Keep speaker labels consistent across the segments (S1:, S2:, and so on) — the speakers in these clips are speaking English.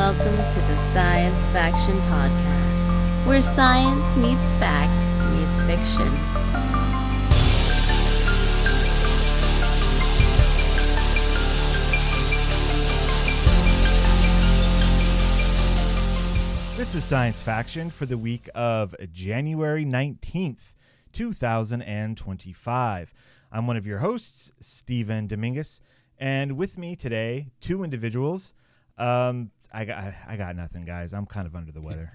S1: welcome to the Science Faction Podcast, where science meets fact meets fiction.
S2: This is Science Faction for the week of January 19th, 2025. I'm one of your hosts, Steven Dominguez, and with me today, two individuals. I got nothing, guys. I'm kind of under the weather.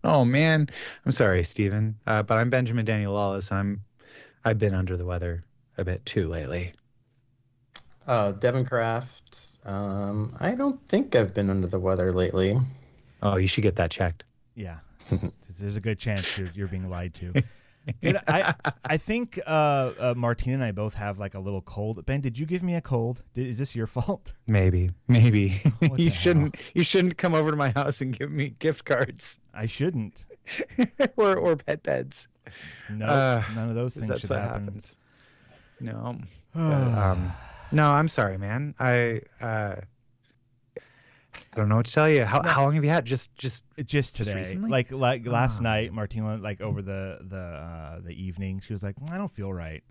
S3: Oh man, I'm sorry, Steven. But I'm Benjamin Daniel Lawless. I've been under the weather a bit too lately.
S4: Devon Craft. I don't think I've been under the weather lately.
S3: Oh, you should get that checked.
S2: Yeah, there's a good chance you're being lied to. I think Martina and I both have like a little cold. Ben, did you give me a cold? Is this your fault?
S3: Maybe. You shouldn't come over to my house and give me gift cards.
S2: I shouldn't.
S3: or pet beds.
S2: No, none of those things
S3: that's
S2: should
S3: what
S2: happen.
S3: happens. No. No, I'm sorry, man. I don't know what to tell you. How long have you had? Just
S2: today.
S3: Recently?
S2: Like last night, Martina, like over the evening, she was like, I don't feel right.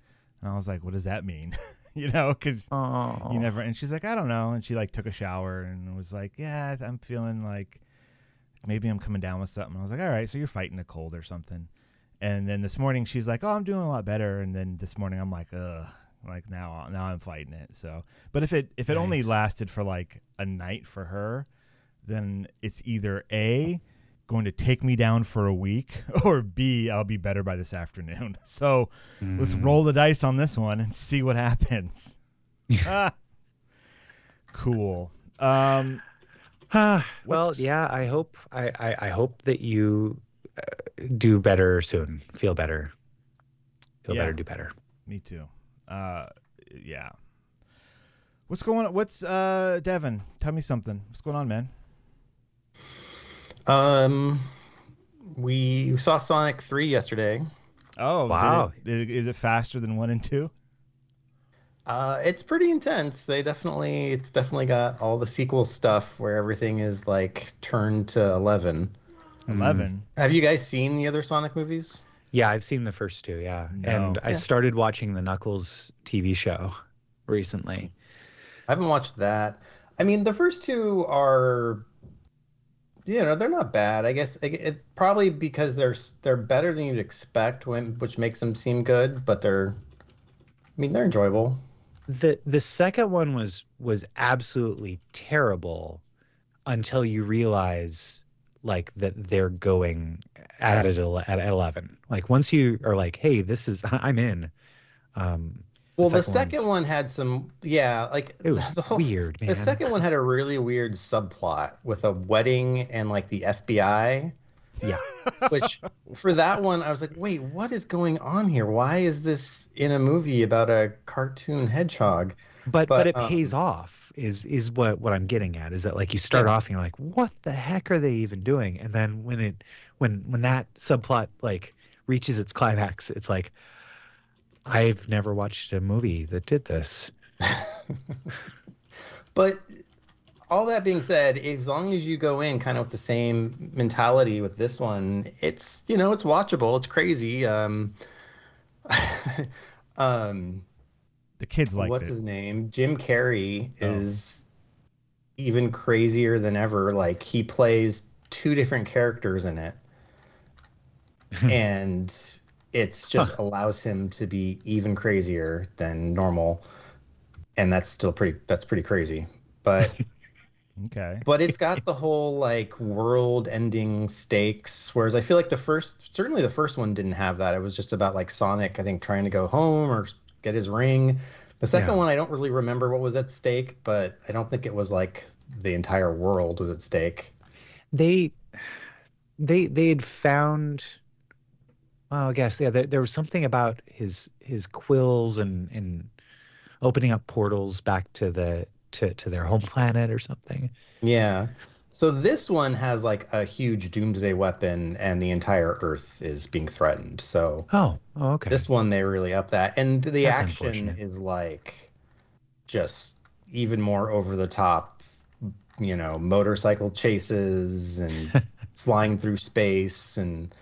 S2: And I was like, what does that mean? Because you never. And she's like, I don't know. And she like took a shower and was like, yeah, I'm feeling like maybe I'm coming down with something. And I was like, all right, so you're fighting a cold or something. And then this morning she's like, oh, I'm doing a lot better. And then this morning I'm like, ugh. Like now I'm fighting it. So, but if it
S3: Nice.
S2: only lasted for like a night for her, then it's either A, going to take me down for a week, or B, I'll be better by this afternoon. So let's roll the dice on this one and see what happens. Cool.
S3: Well, yeah. I hope that you do better soon. Feel better. Better. Do better.
S2: Me too. Yeah. What's going on? What's Devon? Tell me something. What's going on, man?
S4: We saw Sonic 3 yesterday.
S3: Oh, wow.
S2: Is it faster than 1 and 2?
S4: It's pretty intense. It's definitely got all the sequel stuff where everything is like turned to 11.
S2: 11?
S4: Have you guys seen the other Sonic movies?
S3: Yeah, I've seen the first two, yeah.
S2: No.
S3: And I started watching the Knuckles TV show recently.
S4: I haven't watched that. I mean, the first two are, they're not bad. I guess it probably because they're better than you'd expect, which makes them seem good, but they're enjoyable.
S3: The second one was absolutely terrible until you realize like that they're going at 11. Like once you are like, hey, I'm in.
S4: Well, the second one had some, like
S3: it was weird, man.
S4: The second one had a really weird subplot with a wedding and like the FBI.
S3: Yeah.
S4: Which for that one, I was like, wait, what is going on here? Why is this in a movie about a cartoon hedgehog?
S3: But it pays off is what I'm getting at, is that like you start off and you're like, what the heck are they even doing? And then when that subplot like reaches its climax, it's like, I've never watched a movie that did this.
S4: But all that being said, as long as you go in kind of with the same mentality with this one, it's it's watchable. It's crazy.
S2: The kids like
S4: what's his name? Jim Carrey is even crazier than ever. Like he plays two different characters in it, and it's just allows him to be even crazier than normal, and that's pretty crazy. But
S2: okay.
S4: But it's got the whole like world-ending stakes, whereas I feel like the first one didn't have that. It was just about like Sonic, I think, trying to go home or get his ring. The second one, I don't really remember what was at stake, but I don't think it was like the entire world was at stake.
S3: They had found, well, I guess, there was something about his quills and opening up portals back to their home planet or something.
S4: Yeah. So this one has like a huge doomsday weapon and the entire Earth is being threatened. So
S3: okay.
S4: This one, they really up that. And the
S3: That's
S4: action is like just even more over the top motorcycle chases and flying through space and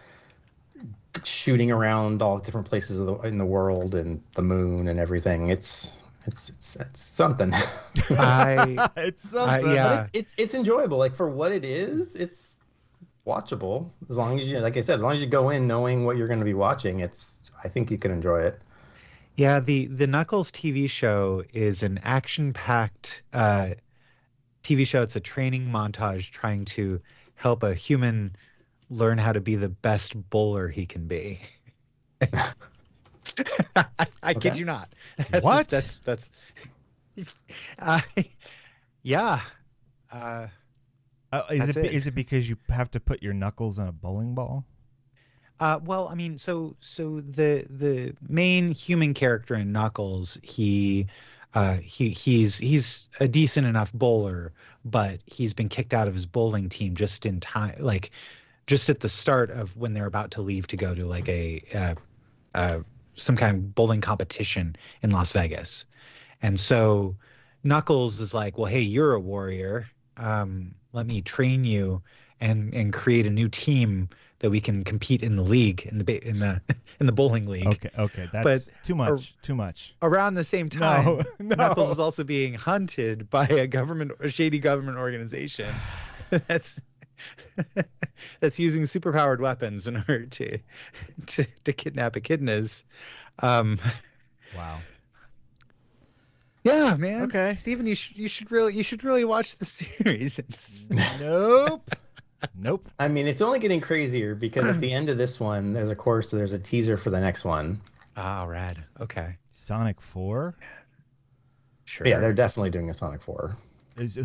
S4: shooting around all different places in the world and the moon and everything. It's something.
S2: It's something.
S3: Yeah.
S4: But it's enjoyable. Like for what it is, it's watchable. As long as like I said, as long as you go in knowing what you're going to be watching, I think you can enjoy it.
S3: Yeah, the Knuckles TV show is an action-packed TV show. It's a training montage trying to help a human learn how to be the best bowler he can be. I kid you not.
S2: What?
S3: That's yeah.
S2: Is it because you have to put your knuckles in a bowling ball?
S3: Well, I mean, so the main human character in Knuckles, he's a decent enough bowler, but he's been kicked out of his bowling team just in time, like just at the start of when they're about to leave to go to like some kind of bowling competition in Las Vegas. And so Knuckles is like, well, hey, you're a warrior. Let me train you and create a new team that we can compete in the league, in the bowling league.
S2: Okay, that's too much.
S3: Around the same time,
S2: No.
S3: Knuckles is also being hunted by a shady government organization that's using superpowered weapons in order to kidnap echidnas.
S2: Wow.
S3: Yeah, man.
S2: Okay.
S3: Steven, you should really watch the series.
S2: Nope.
S4: I mean, it's only getting crazier because at the end of this one, there's a teaser for the next one.
S3: Oh, rad. Okay.
S2: Sonic 4?
S3: Sure.
S4: Yeah, they're definitely doing a Sonic 4.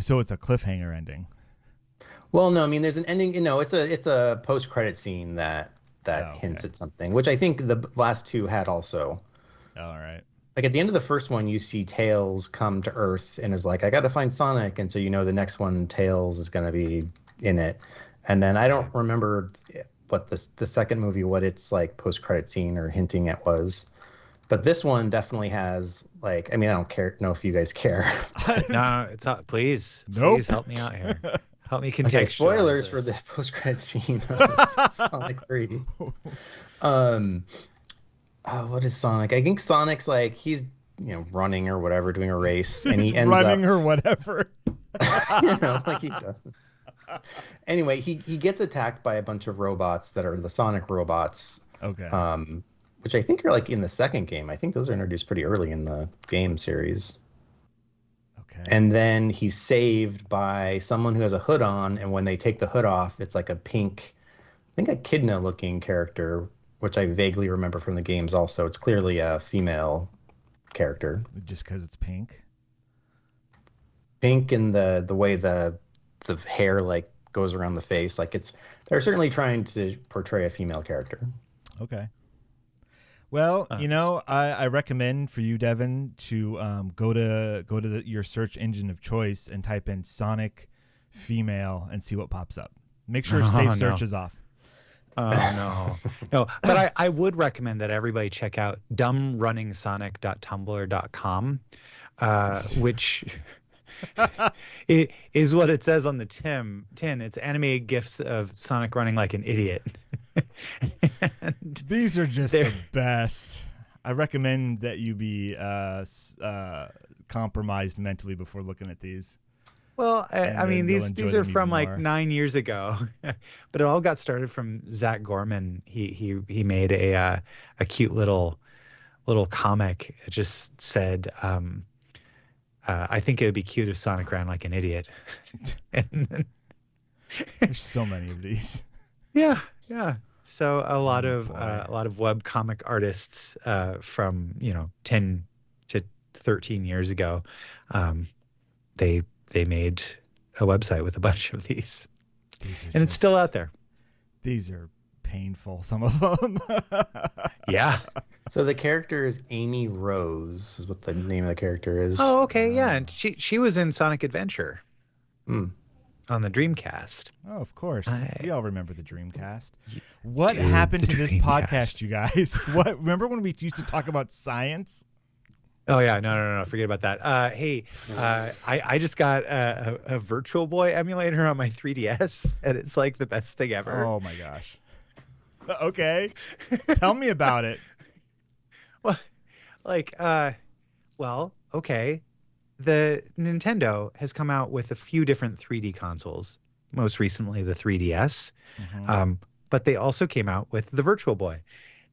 S2: So it's a cliffhanger ending.
S4: Well, no, I mean, there's an ending. It's a post-credit scene that hints at something, which I think the last two had also.
S2: All right.
S4: Like at the end of the first one, you see Tails come to Earth and is like, I got to find Sonic. And so the next one, Tails is going to be in it. And then I don't remember what the second movie, what its like post-credit scene or hinting at was. But this one definitely has like, I mean, I don't know if you guys care.
S3: No, it's not. Please help me out here. Help me contextualize.
S4: Okay, spoilers for the post-credit scene of Sonic 3. What is Sonic? I think Sonic's like he's running or whatever, doing a race, and he ends
S2: running
S4: up
S2: or whatever.
S4: like he does. Anyway, he gets attacked by a bunch of robots that are the Sonic robots.
S2: Okay.
S4: Which I think are like in the second game. I think those are introduced pretty early in the game series.
S2: Okay.
S4: And then he's saved by someone who has a hood on, and when they take the hood off, it's like a pink, I think echidna-looking character, which I vaguely remember from the games also. It's clearly a female character.
S2: Just because it's pink?
S4: Pink and the way the hair like goes around the face. Like they're certainly trying to portray a female character.
S2: Okay. Well, I recommend for you, Devon, to go to your search engine of choice and type in Sonic female and see what pops up. Make sure safe search is off.
S3: Oh no. But I would recommend that everybody check out dumbrunningsonic.tumblr.com, which it is what it says on the tin. It's animated GIFs of Sonic running like an idiot.
S2: These are just the best. I recommend that you be compromised mentally before looking at these.
S3: Well, I mean, these are from like 9 years ago, but it all got started from Zach Gorman. He made a cute little comic. It just said, I think it would be cute if Sonic ran like an idiot.
S2: There's so many of these.
S3: Yeah. So a lot of web comic artists from 10 to 13 years ago, they made a website with a bunch of these, and it's still out there.
S2: These are painful, some of them.
S3: Yeah.
S4: So the character is Amy Rose, is what the name of the character is.
S3: Oh, okay, yeah, and she was in Sonic Adventure on the Dreamcast.
S2: Oh, of course. We all remember the Dreamcast. What happened to this podcast, you guys? Remember when we used to talk about science?
S3: Oh yeah, no, forget about that. Hey, I just got a Virtual Boy emulator on my 3DS, and it's like the best thing ever.
S2: Oh my gosh. Okay. Tell me about it.
S3: Well, like, well, okay. The Nintendo has come out with a few different 3D consoles. Most recently, the 3DS. But they also came out with the Virtual Boy.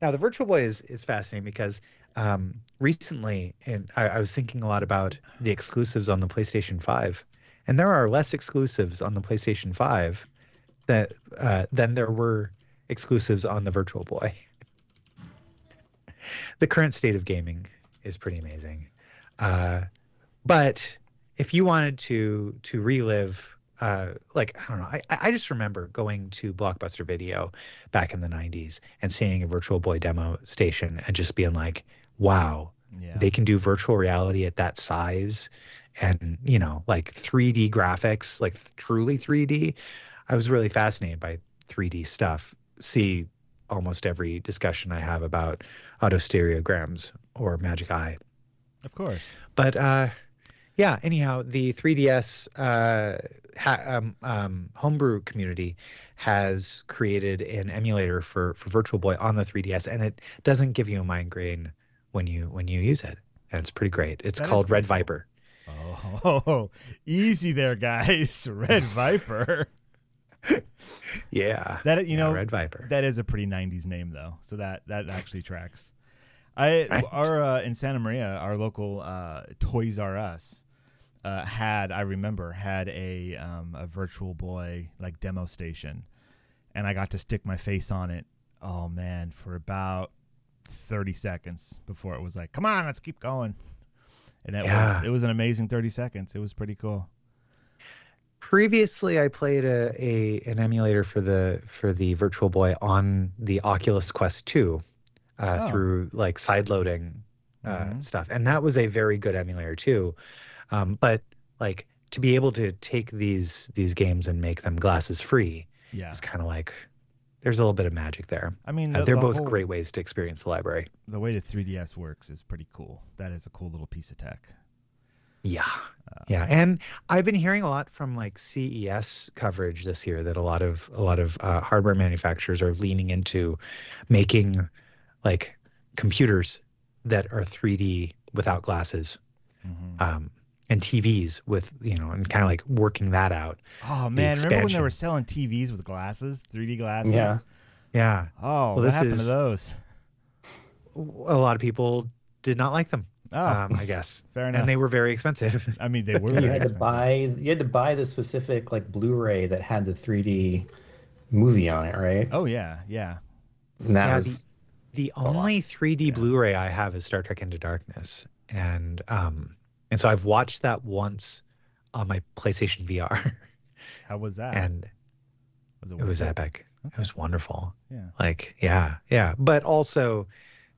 S3: Now, the Virtual Boy is fascinating because recently, and I was thinking a lot about the exclusives on the PlayStation 5, and there are less exclusives on the PlayStation 5 than there were exclusives on the Virtual Boy. The current state of gaming is pretty amazing. But if you wanted to relive, like, I don't know, I just remember going to Blockbuster Video back in the 90s and seeing a Virtual Boy demo station and just being like, wow, they can do virtual reality at that size and, you know, like 3D graphics, like truly 3D. I was really fascinated by 3D stuff. See almost every discussion I have about autostereograms or Magic Eye.
S2: Of course.
S3: But yeah, anyhow, the 3DS homebrew community has created an emulator for Virtual Boy on the 3DS, and it doesn't give you a migraine when you use it. And it's pretty great. It's called Red Viper.
S2: Oh, easy there, guys. Red Viper.
S3: Yeah.
S2: That, you know,
S3: Red Viper.
S2: That is a pretty 90s name, though. So that actually tracks. In Santa Maria, our local Toys R Us had a Virtual Boy like demo station, and I got to stick my face on it. Oh man, for about 30 seconds before it was like, come on, let's keep going. And it was an amazing 30 seconds. It was pretty cool.
S3: Previously, I played an emulator for the Virtual Boy on the Oculus Quest 2 through like sideloading stuff, and that was a very good emulator too. But like to be able to take these games and make them glasses free is kind of like there's a little bit of magic there. I mean, they're both great ways to experience the library.
S2: The way the 3DS works is pretty cool. That is a cool little piece of tech.
S3: Yeah. Yeah. And I've been hearing a lot from like CES coverage this year that a lot of hardware manufacturers are leaning into making like computers that are 3D without glasses, and TVs with, you know, and kind of like working that out.
S2: Oh man, remember when they were selling TVs with glasses, 3D glasses?
S3: Yeah. Yeah.
S2: Oh, well, what happened to those?
S3: A lot of people did not like them. I guess.
S2: Fair enough.
S3: And they were very expensive.
S2: I mean, they were.
S4: You had to buy the specific like Blu-ray that had the 3D movie on it, right?
S2: Oh yeah, yeah.
S4: And that was
S3: the only 3D Blu-ray I have is Star Trek Into Darkness, and so I've watched that once on my PlayStation VR.
S2: How was that?
S3: And it was epic. Okay. It was wonderful.
S2: Yeah.
S3: Like yeah. But also,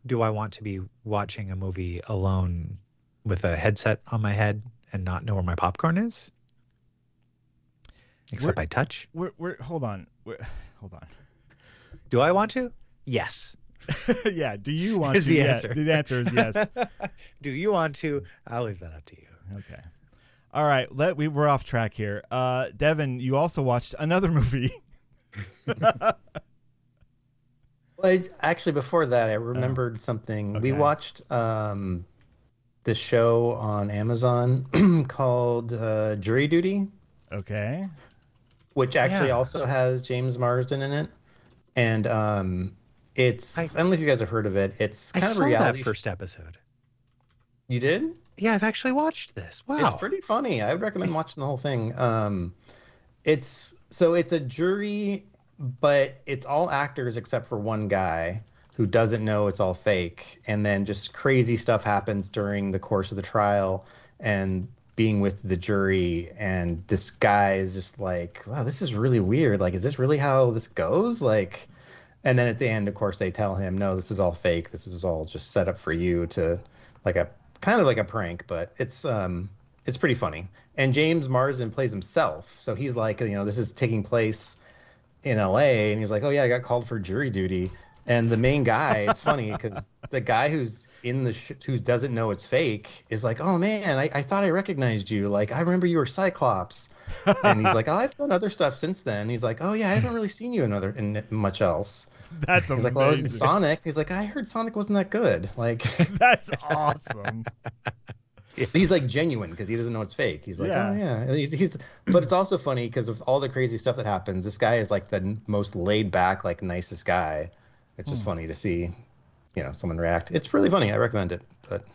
S3: do I want to be watching a movie alone with a headset on my head and not know where my popcorn is? Except by touch?
S2: Hold on. Hold on.
S3: Do I want to? Yes.
S2: Yeah. Do you want
S3: is
S2: to?
S3: The answer.
S2: The answer is yes.
S3: Do you want to? I'll leave that up to you.
S2: Okay. All right. We're off track here. Devon, you also watched another movie.
S4: Well, actually, before that, I remembered something.
S2: Okay.
S4: We watched this show on Amazon called Jury Duty.
S2: Okay.
S4: Which actually also has James Marsden in it. And it's I don't know if you guys have heard of it. It's kind of a reality.
S3: That first episode.
S4: You did?
S3: Yeah, I've actually watched this. Wow.
S4: It's pretty funny. I would recommend watching the whole thing. It's a jury, but it's all actors except for one guy who doesn't know it's all fake. And then just crazy stuff happens during the course of the trial and being with the jury. And this guy is just like, wow, this is really weird. Like, is this really how this goes? Like, and then at the end, of course, they tell him, no, this is all fake. This is all just set up for you to like a kind of like a prank, but it's pretty funny. And James Marsden plays himself. So he's like, you know, this is taking place in LA, and he's like, oh yeah, I got called for jury duty. And the main guy, it's funny because the guy who's in the who doesn't know it's fake is like, oh man, I thought I recognized you. Like, I remember you were Cyclops. And he's like, oh, I've done other stuff since then. He's like, oh yeah, I haven't really seen you in much else.
S2: That's
S4: He's
S2: amazing.
S4: like, well, I was in Sonic. He's like, I heard Sonic wasn't that good. Like,
S2: That's awesome.
S4: he's like genuine because he doesn't know it's fake. He's like,
S2: Yeah.
S4: oh yeah. And he's but it's also funny because of all the crazy stuff that happens. This guy is like the most laid back, like nicest guy. It's just funny to see, someone react. It's really funny. I recommend it. But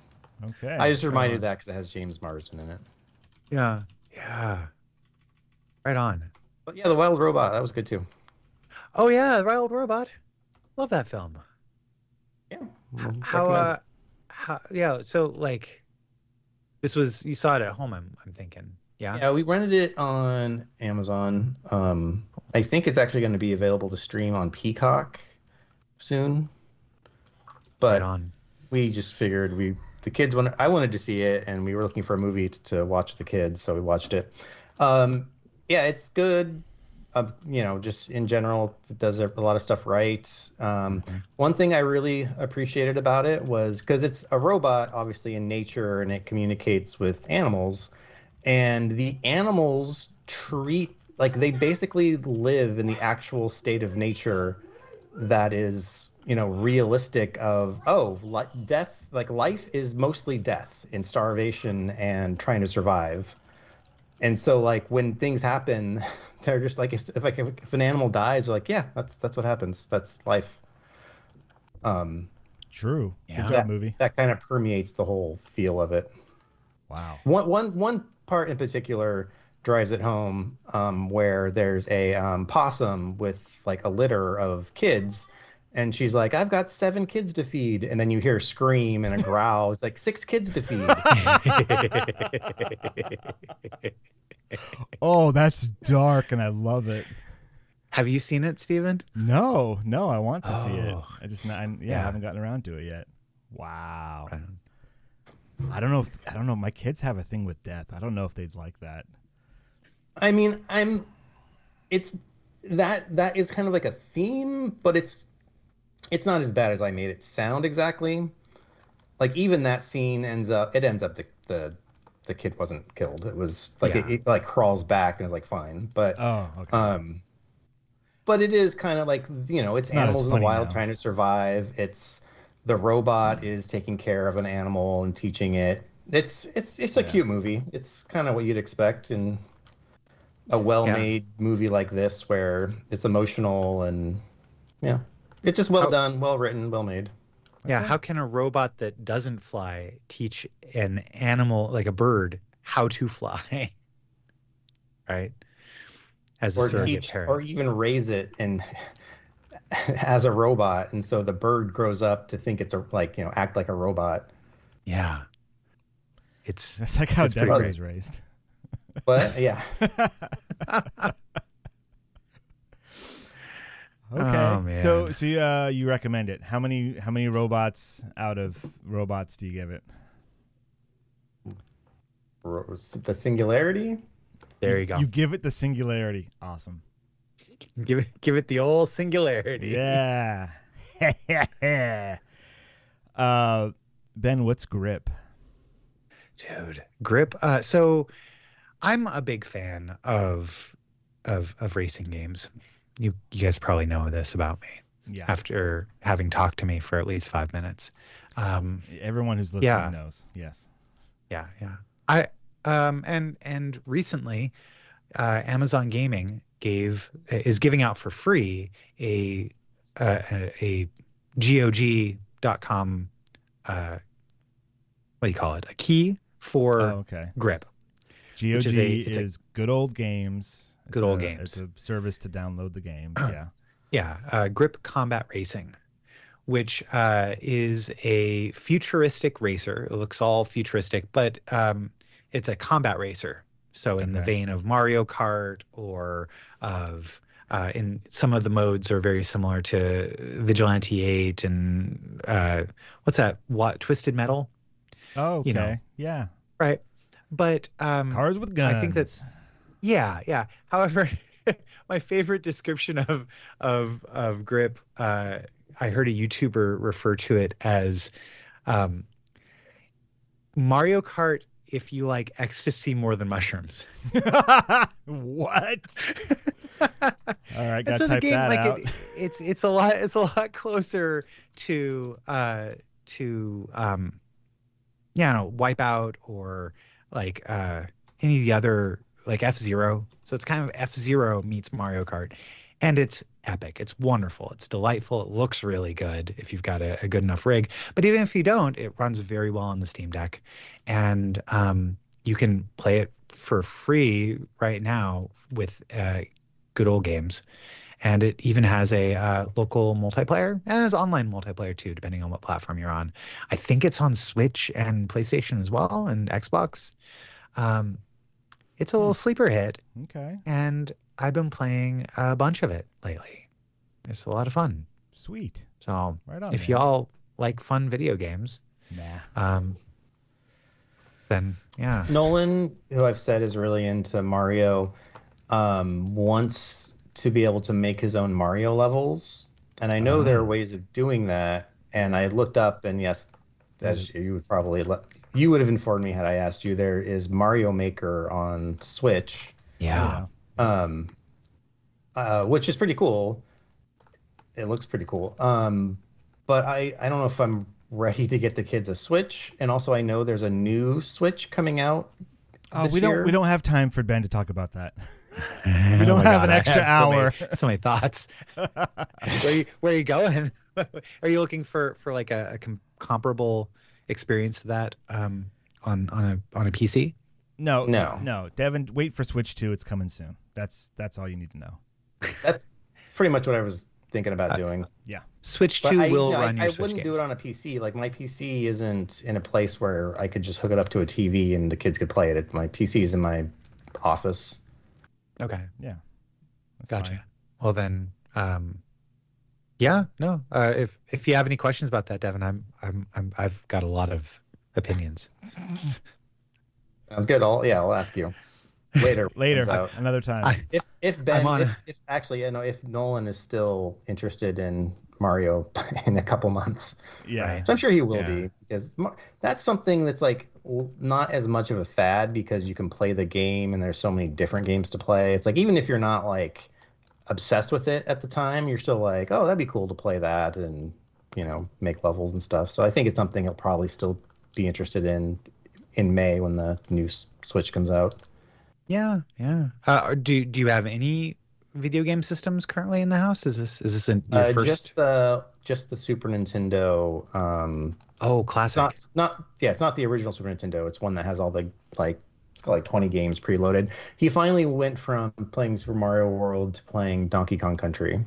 S2: Okay.
S4: I just reminded of that because it has James Marsden in it.
S3: Yeah. Yeah. Right on.
S4: But yeah, The Wild Robot, that was good too.
S3: Oh yeah, The Wild Robot. Love that film.
S4: Yeah.
S3: Yeah, so like this was, you saw it at home, I'm thinking. Yeah.
S4: Yeah, we rented it on Amazon. I think it's actually going to be available to stream on Peacock soon. But
S3: Right on.
S4: we just figured I wanted to see it, and we were looking for a movie to watch with the kids, so we watched it. Yeah, it's good. Just in general, it does a lot of stuff right. One thing I really appreciated about it was because it's a robot, obviously in nature, and it communicates with animals, and the animals they basically live in the actual state of nature that is, realistic of, death, like life is mostly death and starvation and trying to survive. And so like when things happen, they're just like, if an animal dies, they're like, yeah, that's what happens. That's life.
S2: True.
S3: Yeah.
S2: Good job, movie.
S4: That kind of permeates the whole feel of it.
S2: Wow.
S4: One part in particular drives it home, where there's a possum with like a litter of kids, and she's like, I've got 7 kids to feed, and then you hear a scream and a growl. It's like 6 kids to feed.
S2: Oh, that's dark, and I love it.
S3: Have you seen it, Steven?
S2: No, I want to see it.
S3: Oh.
S2: I just, I haven't gotten around to it yet. Wow.
S3: Right.
S2: I don't know. My kids have a thing with death. I don't know if they'd like that.
S4: I mean, it's that is kind of like a theme, but it's not as bad as I made it sound exactly. Like even that scene ends up the kid wasn't killed. It was like it like crawls back and is like fine. But
S2: okay.
S4: But it is kind of like, it's animals in the wild
S2: now.
S4: trying to survive. It's the robot is taking care of an animal and teaching it. It's a cute movie. It's kind of what you'd expect in a well-made movie like this, where it's emotional and it's just well done, well written, well made.
S3: Yeah, how can a robot that doesn't fly teach an animal, like a bird, how to fly? Right? As a surrogate parent.
S4: Or even raise it and as a robot, and so the bird grows up to think it's act like a robot.
S3: Yeah.
S2: That's like how Devon was raised.
S4: But yeah.
S2: Okay.
S3: Oh, man.
S2: So you recommend it. How many robots out of robots do you give it?
S4: The Singularity?
S3: There you go.
S2: You give it the Singularity. Awesome.
S3: Give it the old Singularity.
S2: Yeah. Ben, what's Grip?
S3: Dude, Grip. So I'm a big fan of racing games. You guys probably know this about me.
S2: Yeah.
S3: After having talked to me for at least 5 minutes.
S2: Everyone who's listening knows. Yes.
S3: Yeah. And recently, Amazon Gaming is giving out for free a GOG.com what do you call it? A key for Grip.
S2: GOG is good old games.
S3: Good old games.
S2: It's a service to download the games. Yeah.
S3: Yeah. Grip Combat Racing, which is a futuristic racer. It looks all futuristic, but it's a combat racer. So in the vein of Mario Kart or of in some of the modes are very similar to Vigilante 8 and what's that? Twisted Metal?
S2: Oh, okay. Yeah.
S3: Right. But
S2: cars with guns.
S3: I think that's However, my favorite description of Grip I heard a YouTuber refer to it as um, Mario Kart if you like ecstasy more than mushrooms.
S2: What? All right,
S3: And
S2: gotta
S3: so the
S2: type
S3: game,
S2: that
S3: like
S2: out.
S3: it's a lot closer to yeah, no, Wipeout or like any of the other like F-Zero. So it's kind of F-Zero meets Mario Kart, and it's epic. It's wonderful. It's delightful. It looks really good if you've got a good enough rig. But even if you don't, it runs very well on the Steam Deck, and you can play it for free right now with good old games. And it even has a local multiplayer and has online multiplayer too, depending on what platform you're on. I think it's on Switch and PlayStation as well and Xbox. It's a little sleeper hit,
S2: Okay,
S3: and I've been playing a bunch of it lately. It's a lot of fun.
S2: sweet.
S3: So
S2: Right on,
S3: if
S2: man.
S3: y'all like fun video games,
S2: Nah.
S3: then yeah.
S4: Nolan, who I've said is really into Mario, wants to be able to make his own Mario levels. And I know there are ways of doing that. And I looked up, and yes, as you would probably you would have informed me had I asked you, there is Mario Maker on Switch.
S3: Yeah.
S4: Which is pretty cool. It looks pretty cool. But I don't know if I'm ready to get the kids a Switch. And also I know there's a new Switch coming out this
S2: we
S4: year.
S2: don't have time for Ben to talk about that.
S3: We
S2: don't have an extra hour.
S3: So many thoughts. Where are you going? Are you looking for like a comparable experience to that on a PC?
S2: No. Devon, wait for Switch 2. It's coming soon. That's all you need to know.
S4: That's pretty much what I was thinking about doing.
S2: Yeah.
S3: Switch 2
S4: But
S3: will run your
S4: I
S3: Switch
S4: wouldn't
S3: games.
S4: do it on a PC. Like my PC isn't in a place where I could just hook it up to a TV and the kids could play it. My PC is in my office.
S3: Okay.
S2: Yeah. That's
S3: Gotcha.
S2: fine.
S3: Well then, yeah, no. If you have any questions about that, Devin, I've got a lot of opinions.
S4: Sounds good. I'll ask you later.
S2: Another time.
S4: If Nolan is still interested in Mario in a couple months,
S2: yeah.
S3: Right.
S4: so I'm sure he will be, because that's something that's like not as much of a fad, because you can play the game and there's so many different games to play. It's like, even if you're not like obsessed with it at the time, you're still like, oh, that'd be cool to play that and, make levels and stuff. So I think it's something he'll probably still be interested in May when the new Switch comes out.
S3: Yeah. Do you have any video game systems currently in the house? Is this your first?
S4: Just the Super Nintendo.
S3: Oh, classic.
S4: It's not the original Super Nintendo. It's one that has all the it's got like 20 games preloaded. He finally went from playing Super Mario World to playing Donkey Kong Country.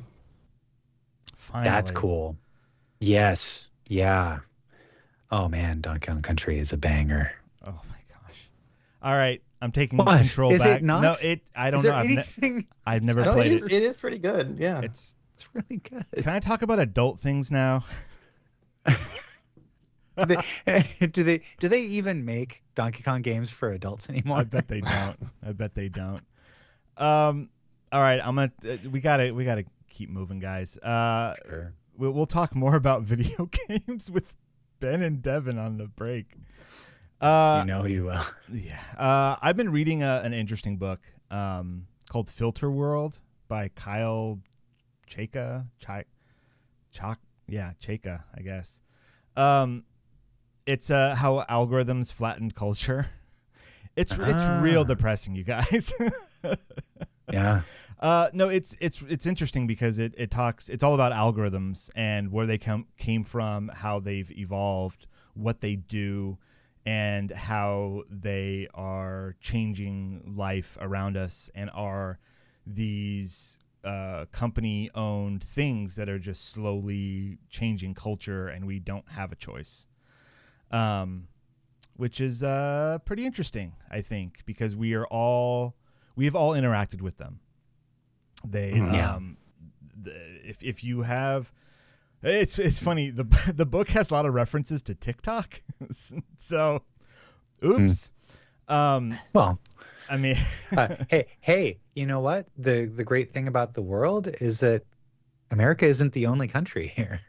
S2: Finally.
S3: That's cool. Yes. Yeah. Oh man, Donkey Kong Country is a banger.
S2: Oh my gosh. All right, I'm taking
S3: What?
S2: control
S3: Is
S2: back.
S3: it not?
S2: No, I don't
S3: Is
S2: know.
S3: there anything?
S2: I've never
S4: No,
S2: played it.
S4: It is pretty good. Yeah.
S2: It's
S3: It's really good.
S2: Can I talk about adult things now?
S3: Do they even make Donkey Kong games for adults anymore?
S2: I bet they don't. All right, we gotta keep moving, guys.
S3: Sure.
S2: We'll talk more about video games with Ben and Devon on the break.
S3: You will.
S2: Yeah. I've been reading an interesting book called Filter World by Kyle Chayka. Chayka, I guess. It's how algorithms flattened culture. It's real depressing, you guys.
S3: Yeah.
S2: No, it's interesting because it's all about algorithms and where they came from, how they've evolved, what they do, and how they are changing life around us, and are these company-owned things that are just slowly changing culture, and we don't have a choice. Which is pretty interesting, I think, because we have all interacted with them. If you have, it's funny. The book has a lot of references to TikTok, so oops.
S3: Well,
S2: I mean,
S3: hey, you know what? The great thing about the world is that America isn't the only country here.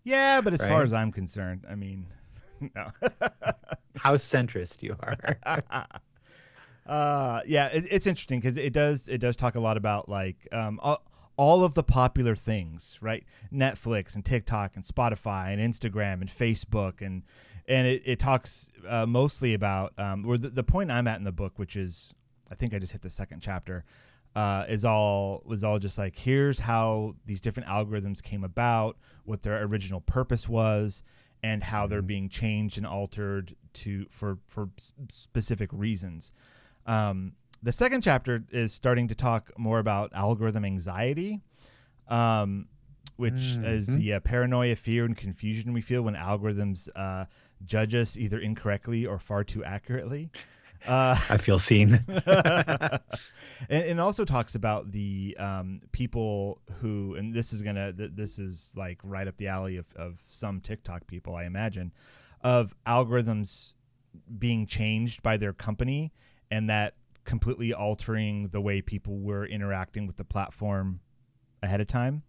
S2: Yeah, but as far
S3: Right?
S2: as I'm concerned, I mean, no.
S3: How centrist you are.
S2: Yeah, it's interesting because it does talk a lot about like all of the popular things, right? Netflix and TikTok and Spotify and Instagram and Facebook and it talks mostly about where the point I'm at in the book, which is I think I just hit the second chapter, was all just like here's how these different algorithms came about, what their original purpose was, and how they're being changed and altered for specific reasons. The second chapter is starting to talk more about algorithm anxiety, which is the paranoia, fear, and confusion we feel when algorithms judge us either incorrectly or far too accurately.
S3: I feel seen.
S2: And also talks about the people who, and this is like right up the alley of some TikTok people, I imagine, of algorithms being changed by their company and that completely altering the way people were interacting with the platform ahead of time.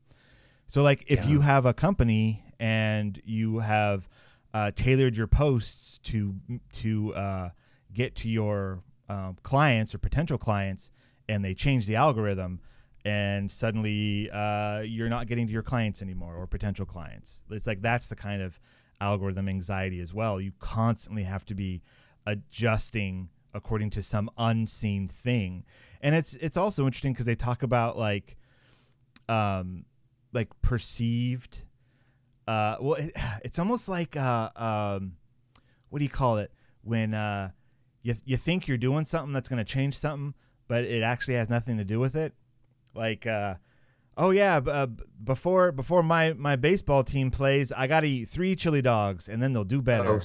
S2: So like if you have a company and you have tailored your posts to get to your clients or potential clients, and they change the algorithm, and suddenly you're not getting to your clients anymore or potential clients. It's like that's the kind of algorithm anxiety as well. You constantly have to be adjusting according to some unseen thing, and it's also interesting because they talk about like perceived. It's almost like what do you call it when you think you're doing something that's going to change something, but it actually has nothing to do with it. Like, before my baseball team plays, I got to eat 3 chili dogs, and then they'll do better.
S4: Oh,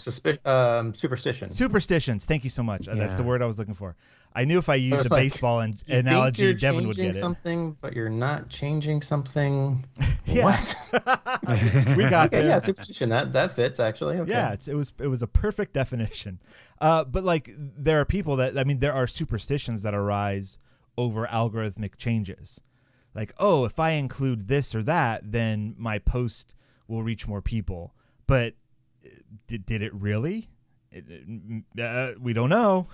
S4: superstition.
S2: Superstitions. Thank you so much. That's the word I was looking for. I knew if I used a baseball analogy, Devon would get it.
S4: You're changing something, but you're not changing something.
S2: Yeah.
S4: What?
S2: We got there.
S4: Yeah, superstition. That fits actually. Okay.
S2: Yeah, it was a perfect definition. But like there are people there are superstitions that arise over algorithmic changes. Like, oh, if I include this or that, then my post will reach more people. But did it really? We don't know.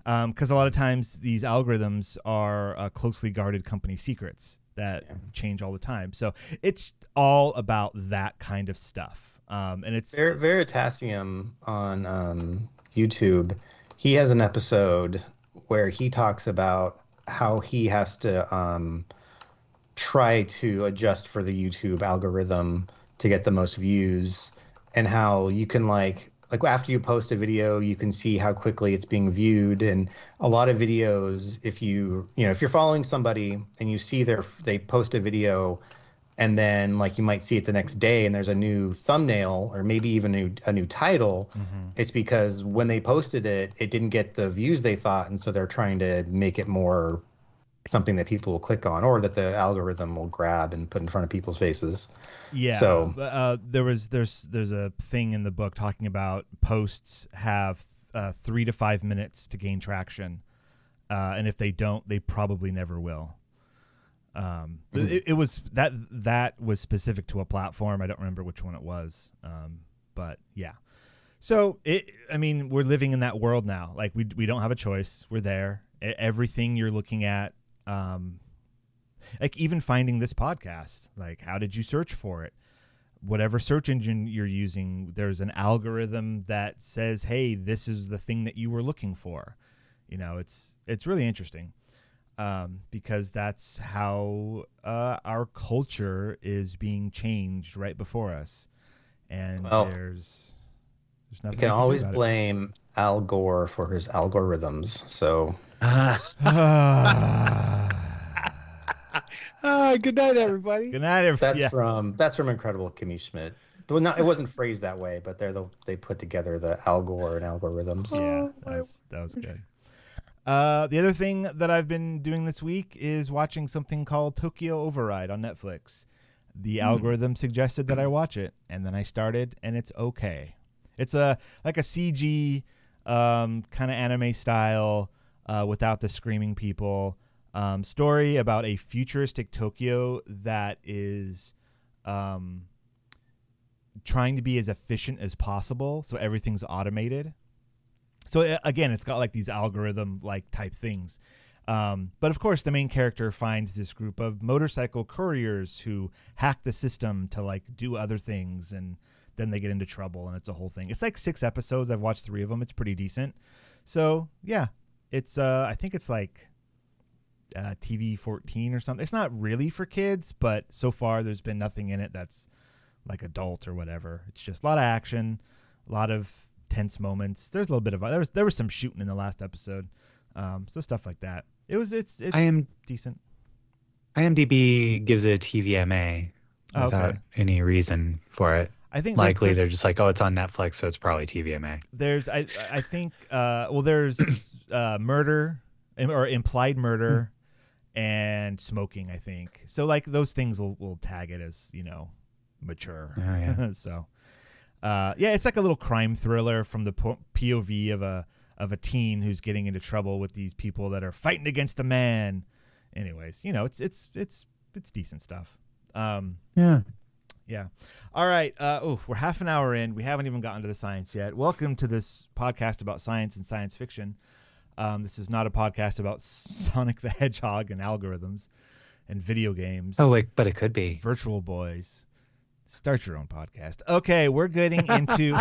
S2: Because a lot of times these algorithms are closely guarded company secrets that change all the time. So it's all about that kind of stuff. And it's
S4: Veritasium on YouTube. He has an episode where he talks about how he has to try to adjust for the YouTube algorithm to get the most views, and how you can like after you post a video, you can see how quickly it's being viewed. And a lot of videos, if you're following somebody and you see they post a video, and then like you might see it the next day and there's a new thumbnail or maybe even a new title, it's because when they posted it, it didn't get the views they thought, and so they're trying to make it more something that people will click on or that the algorithm will grab and put in front of people's faces.
S2: Yeah. So there's a thing in the book talking about posts have 3 to 5 minutes to gain traction, and if they don't, they probably never will. It was that was specific to a platform. I don't remember which one it was, but yeah. So we're living in that world now. Like we don't have a choice. We're there. Everything you're looking at. Like even finding this podcast, like how did you search for it? Whatever search engine you're using, there's an algorithm that says, hey, this is the thing that you were looking for. It's really interesting, because that's how our culture is being changed right before us. And there's nothing
S4: you can always blame Al Gore for his algorithms. So
S3: good night, everybody.
S2: Good night, everybody.
S4: That's from Incredible Kimmy Schmidt. Well, not, it wasn't phrased that way, but they put together the Al Gore and algorithms.
S2: Yeah, that was good. The other thing that I've been doing this week is watching something called Tokyo Override on Netflix. The algorithm suggested that I watch it, and then I started, and it's okay. It's like a CG kind of anime style without the screaming people. story about a futuristic Tokyo that is trying to be as efficient as possible, so everything's automated. So again, it's got like these algorithm like type things. But of course, the main character finds this group of motorcycle couriers who hack the system to like do other things, and then they get into trouble, and it's a whole thing. It's like 6 episodes. I've watched 3 of them. It's pretty decent. So yeah, it's I think it's like TV 14 or something. It's not really for kids, but so far there's been nothing in it that's like adult or whatever. It's just a lot of action, a lot of tense moments. There's a little bit of there was some shooting in the last episode, so stuff like that. It's decent.
S3: IMDb gives it a TVMA without any reason for it.
S2: I think
S3: likely they're just like, oh, it's on Netflix, so it's probably TVMA.
S2: There's I think there's murder or implied murder and smoking, I think. So like those things will tag it as, mature.
S3: Oh, yeah.
S2: So it's like a little crime thriller from the POV of a teen who's getting into trouble with these people that are fighting against the man. Anyways, it's decent stuff. Yeah. All right. We're half an hour in. We haven't even gotten to the science yet. Welcome to this podcast about science and science fiction. This is not a podcast about Sonic the Hedgehog and algorithms and video games.
S3: Oh, wait, but it could be.
S2: Virtual Boys. Start your own podcast. Okay, we're getting into...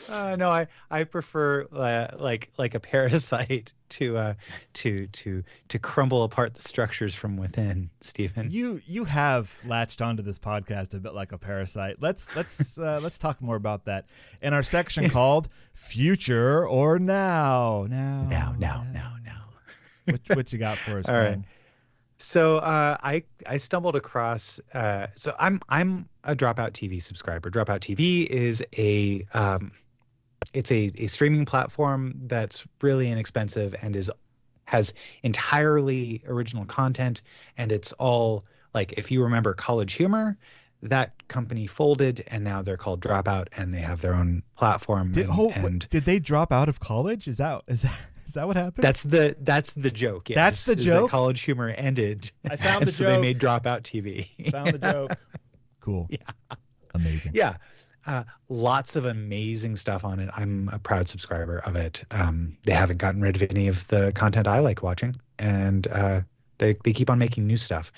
S3: No, I prefer like a parasite to crumble apart the structures from within, Stephen.
S2: You have latched onto this podcast a bit like a parasite. Let's talk more about that in our section called Future or Now. Now. What you got for us?
S3: All right. So I stumbled across. So I'm a Dropout TV subscriber. Dropout TV is it's a streaming platform that's really inexpensive and has entirely original content, and it's all like, if you remember College Humor, that company folded and now they're called Dropout and they have their own platform.
S2: Did they drop out of college? Is that what happened?
S3: That's the joke. Yes,
S2: that's the joke.
S3: College Humor ended.
S2: I found the
S3: so
S2: joke.
S3: They made Dropout TV.
S2: Found the joke. Cool.
S3: Yeah.
S2: Amazing.
S3: Yeah. Lots of amazing stuff on it. I'm a proud subscriber of it. They haven't gotten rid of any of the content I like watching, and they keep on making new stuff.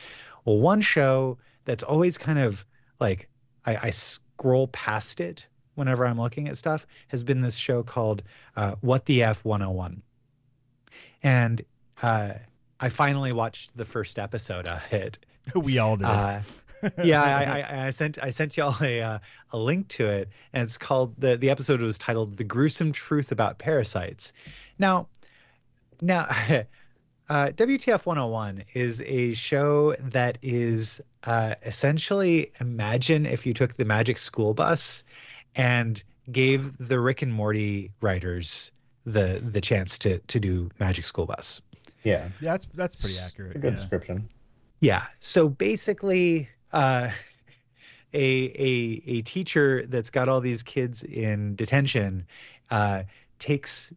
S3: Well, one show that's always kind of like I scroll past it whenever I'm looking at stuff has been this show called What the F 101. And I finally watched the first episode of it.
S2: We all did.
S3: I sent y'all a link to it, and it's called the episode was titled "The Gruesome Truth About Parasites." Now WTF 101 is a show that is essentially, imagine if you took the Magic Schoolbus and gave the Rick and Morty writers the chance to do Magic Schoolbus.
S4: Yeah.
S2: That's pretty accurate.
S4: A good description.
S3: Yeah. So basically, a teacher that's got all these kids in detention takes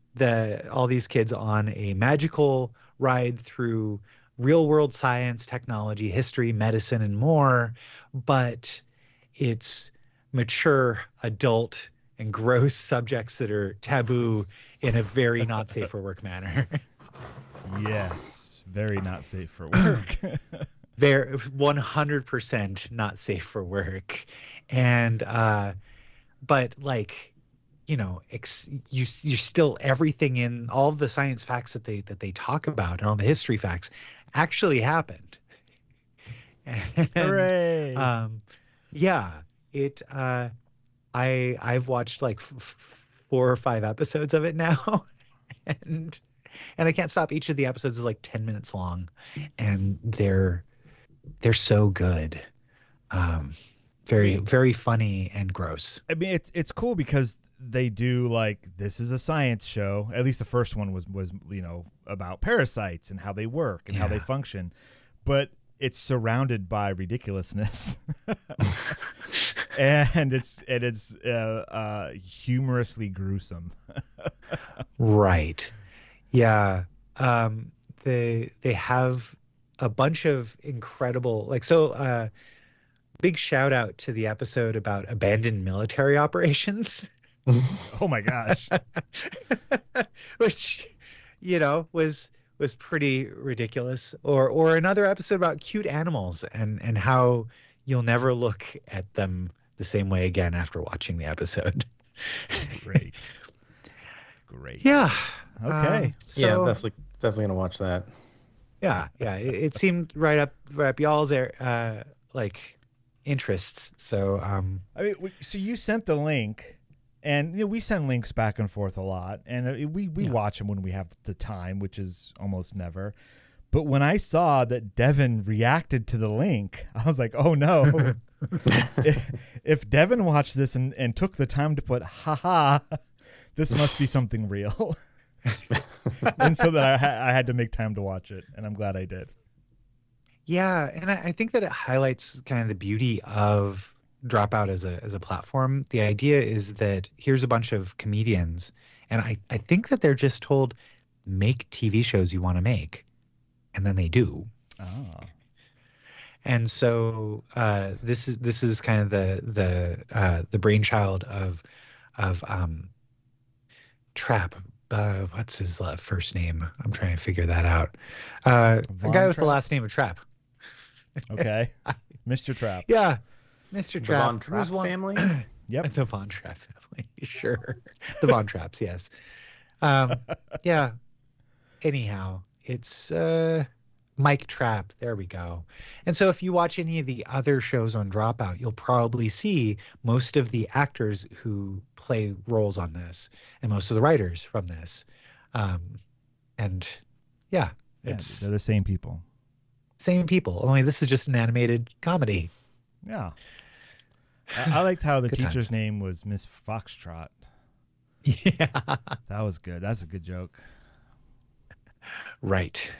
S3: all these kids on a magical ride through real world science, technology, history, medicine, and more, but it's mature, adult, and gross subjects that are taboo in a very not safe for work manner.
S2: Yes, very not safe for work.
S3: Very 100% not safe for work. And but like, you're still, everything in all of the science facts that they talk about and all the history facts actually happened. And,
S2: hooray!
S3: I've watched like 4 or 5 episodes of it now, and I can't stop. Each of the episodes is like 10 minutes long, and they're so good. Very, very funny and gross.
S2: I mean, it's cool because they do, like, this is a science show. At least the first one was about parasites and how they work and how they function, but it's surrounded by ridiculousness. and it's humorously gruesome.
S3: Right. Yeah. They have a bunch of incredible, like, so big shout out to the episode about abandoned military operations.
S2: Oh my gosh.
S3: Which, was pretty ridiculous. Or another episode about cute animals and how you'll never look at them the same way again after watching the episode.
S2: Great.
S3: Yeah.
S2: Okay.
S4: Yeah,
S3: So
S4: definitely gonna watch that.
S3: yeah, it seemed right up y'all's like interests. So
S2: I mean, so you sent the link, and we send links back and forth a lot, and we watch them when we have the time, which is almost never. But when I saw that Devon reacted to the link, I was like, oh no. if Devon watched this and took the time to put haha, this must be something real. And so that I had to make time to watch it, and I'm glad I did.
S3: yeah, and I think that it highlights kind of the beauty of Dropout as a platform. The idea is that here's a bunch of comedians, and I think that they're just told, make TV shows you want to make, and then they do.
S2: Oh.
S3: And so this is kind of the brainchild of Trap. What's his first name? I'm trying to figure that out. The guy with the last name of Trap.
S2: Okay. Mr. Trap.
S3: Yeah, Mr. Trap.
S4: The Von Trapp family?
S2: Yep.
S3: The Von Trapp family. Sure. The Von Trapps, yes. Yeah. Anyhow, it's Mike Trapp. There we go. And so if you watch any of the other shows on Dropout, you'll probably see most of the actors who play roles on this and most of the writers from this. And yeah, it's
S2: they're the same people.
S3: Same people, only this is just an animated comedy.
S2: Yeah. I liked how the
S3: Good
S2: teacher's
S3: times.
S2: name was Miss Foxtrot.
S3: Yeah.
S2: That was good. That's a good joke.
S3: Right.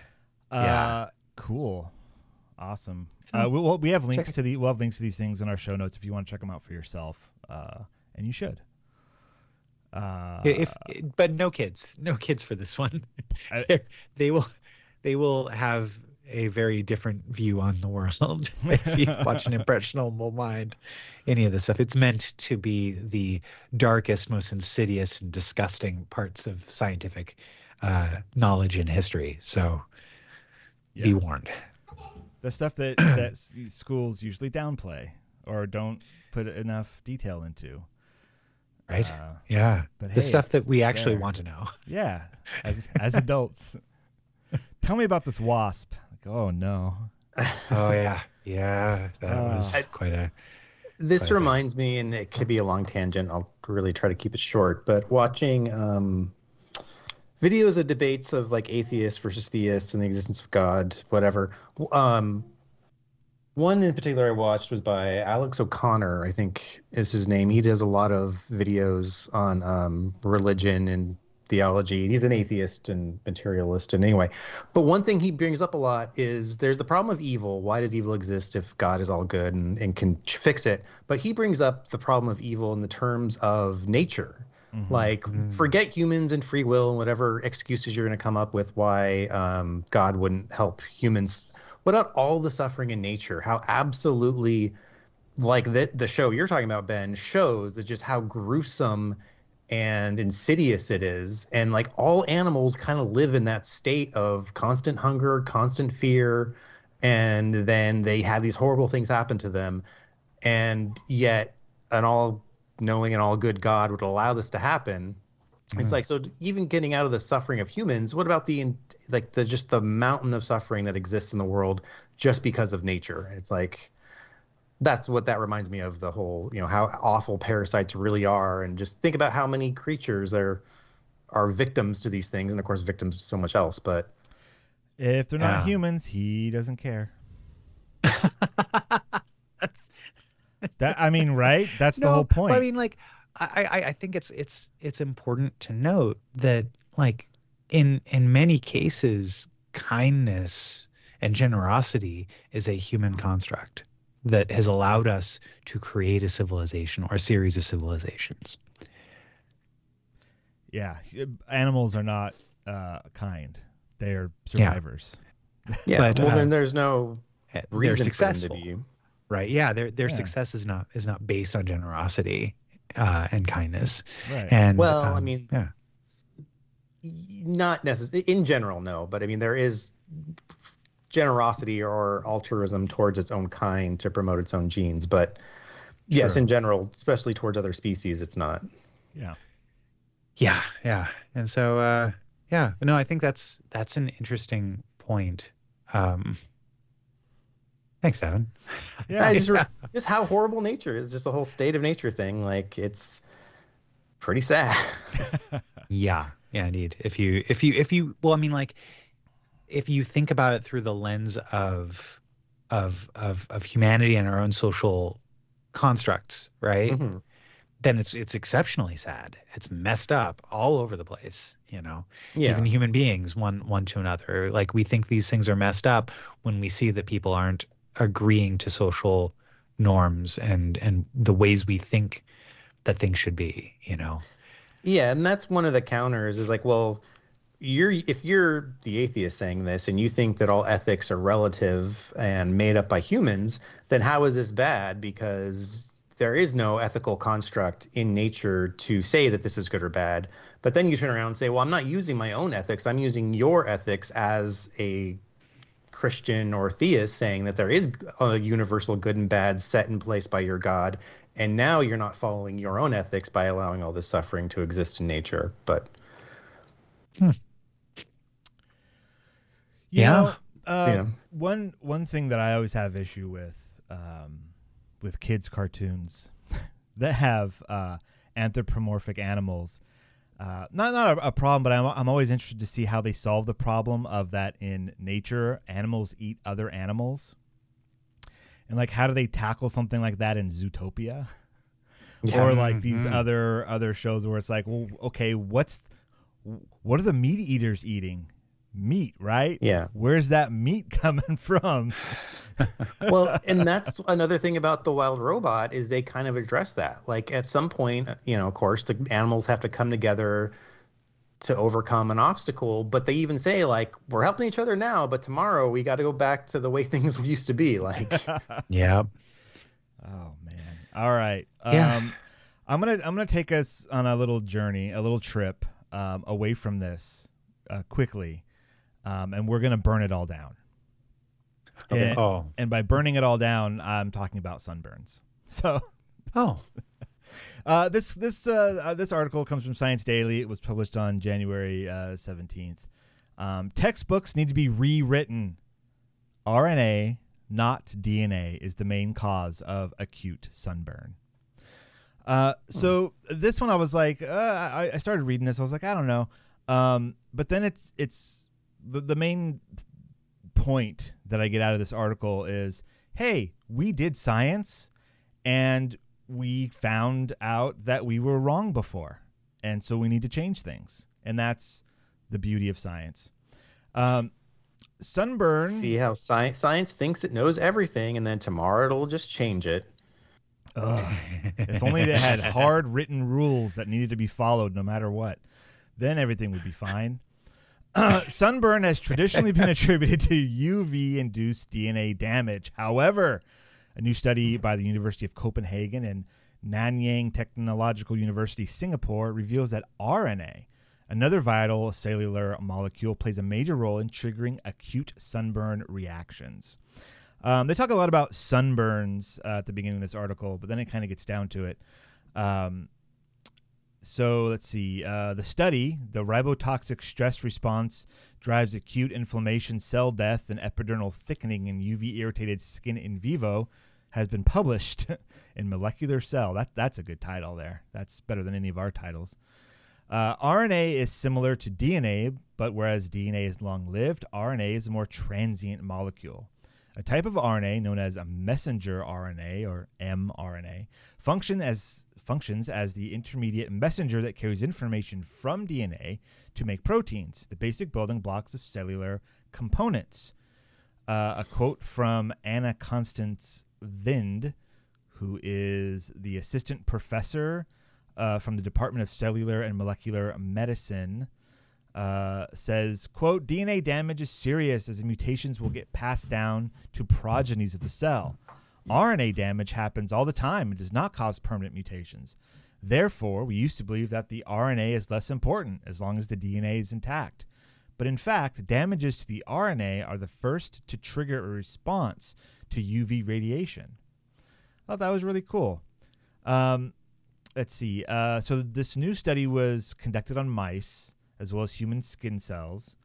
S3: Yeah.
S2: Cool. Awesome. We have links to these things in our show notes if you want to check them out for yourself. And you should.
S3: But no kids for this one. They will have a very different view on the world if you watch an impressionable mind. Any of this stuff, it's meant to be the darkest, most insidious and disgusting parts of scientific knowledge and history. So be warned.
S2: The stuff that schools usually downplay or don't put enough detail into.
S3: Right. Yeah.
S2: But
S3: the stuff that we actually want to know.
S2: Yeah. As adults. Tell me about this wasp. Like, oh no.
S3: Oh yeah. Yeah. That was quite a.
S4: This reminds me, and it could be a long tangent. I'll really try to keep it short. But watching videos of debates of like atheists versus theists and the existence of God, whatever. One in particular I watched was by Alex O'Connor, I think is his name. He does a lot of videos on religion and theology. He's an atheist and materialist. And anyway, but one thing he brings up a lot is there's the problem of evil. Why does evil exist if God is all good and can fix it? But he brings up the problem of evil in the terms of nature. Mm-hmm. Like, forget humans and free will and whatever excuses you're going to come up with why God wouldn't help humans. What about all the suffering in nature? How absolutely, like the show you're talking about, Ben, shows that just how gruesome and insidious it is. And like all animals kind of live in that state of constant hunger, constant fear, and then they have these horrible things happen to them. And yet an all-knowing and all-good God would allow this to happen. It's like, so even getting out of the suffering of humans, what about the mountain of suffering that exists in the world just because of nature? It's like, that's what that reminds me of, the whole, how awful parasites really are. And just think about how many creatures are victims to these things. And of course, victims to so much else. But
S2: if they're not humans, he doesn't care. Right? That's the whole point.
S3: I mean, like, I think it's important to note that, like, in many cases, kindness and generosity is a human construct that has allowed us to create a civilization or a series of civilizations.
S2: Yeah, animals are not kind. They're survivors.
S4: Yeah,
S3: But,
S4: well, then there's no
S3: they're
S4: reason for them to
S3: successful,
S4: be.
S3: right? Yeah, their
S2: Yeah.
S3: success is not based on generosity and kindness.
S2: Right.
S3: And
S4: Well, I mean,
S3: yeah,
S4: not necessarily in general, no, but I mean there is generosity or altruism towards its own kind to promote its own genes, but yes,
S3: True.
S4: in general, especially towards other species, it's not.
S2: Yeah.
S3: yeah. And so, no, I think that's an interesting point. Thanks, Devon.
S2: Yeah.
S4: Just how horrible nature is, just the whole state of nature thing. Like, it's pretty sad.
S3: Yeah, indeed. If you, well, I mean, like, if you think about it through the lens of humanity and our own social constructs, right?
S4: Mhm.
S3: Then it's exceptionally sad. It's messed up all over the place,
S4: Yeah.
S3: Even human beings, one to another. Like, we think these things are messed up when we see that people aren't agreeing to social norms and the ways we think that things should be,
S4: Yeah, and that's one of the counters is like, well, if you're the atheist saying this and you think that all ethics are relative and made up by humans, then how is this bad? Because there is no ethical construct in nature to say that this is good or bad. But then you turn around and say, well, I'm not using my own ethics. I'm using your ethics as a Christian or theist saying that there is a universal good and bad set in place by your God. And now you're not following your own ethics by allowing all this suffering to exist in nature. But
S2: You know,
S4: Yeah.
S2: one thing that I always have issue with kids cartoons that have anthropomorphic animals. Not a problem, but I'm always interested to see how they solve the problem of that in nature. Animals eat other animals, and like how do they tackle something like that in Zootopia,
S4: Yeah.
S2: or like these other shows where it's like, well, okay, what are the meat eaters eating? Meat, right?
S4: Yeah.
S2: Where's that meat coming from?
S4: Well, and that's another thing about the wild robot is they kind of address that. Like at some point, of course, the animals have to come together to overcome an obstacle, but they even say like, we're helping each other now, but tomorrow we got to go back to the way things used to be. Like,
S3: Yeah.
S2: Oh man. All right.
S3: Yeah.
S2: I'm gonna take us on a little journey, a little trip away from this quickly, and we're gonna burn it all down.
S4: Okay.
S2: And by burning it all down, I'm talking about sunburns. So this article comes from Science Daily. It was published on January 17th. Textbooks need to be rewritten. RNA, not DNA, is the main cause of acute sunburn. So this one I was like, I started reading this. I was like, I don't know. But then it's the main point that I get out of this article is, hey, we did science and we found out that we were wrong before. And so we need to change things. And that's the beauty of science. Sunburn.
S4: see how science thinks it knows everything, and then tomorrow it'll just change it.
S2: If only they had hard written rules that needed to be followed no matter what. Then everything would be fine. Sunburn has traditionally been attributed to UV-induced DNA damage. However, a new study by the University of Copenhagen and Nanyang Technological University, Singapore, reveals that RNA, another vital cellular molecule, plays a major role in triggering acute sunburn reactions. They talk a lot about sunburns at the beginning of this article, but then it kind of gets down to it. So let's see. The study, the ribotoxic stress response drives acute inflammation, cell death, and epidermal thickening in UV-irritated skin in vivo, has been published in Molecular Cell. That's a good title there. That's better than any of our titles. RNA is similar to DNA, but whereas DNA is long-lived, RNA is a more transient molecule. A type of RNA known as a messenger RNA, or mRNA, functions as the intermediate messenger that carries information from DNA to make proteins, the basic building blocks of cellular components. A quote from Anna Constance Vind, who is the assistant professor from the Department of Cellular and Molecular Medicine says, quote, DNA damage is serious as the mutations will get passed down to progenies of the cell. RNA damage happens all the time and does not cause permanent mutations. Therefore, we used to believe that the RNA is less important as long as the DNA is intact. But in fact, damages to the RNA are the first to trigger a response to UV radiation. I thought that was really cool. Let's see. So this new study was conducted on mice as well as human skin cells.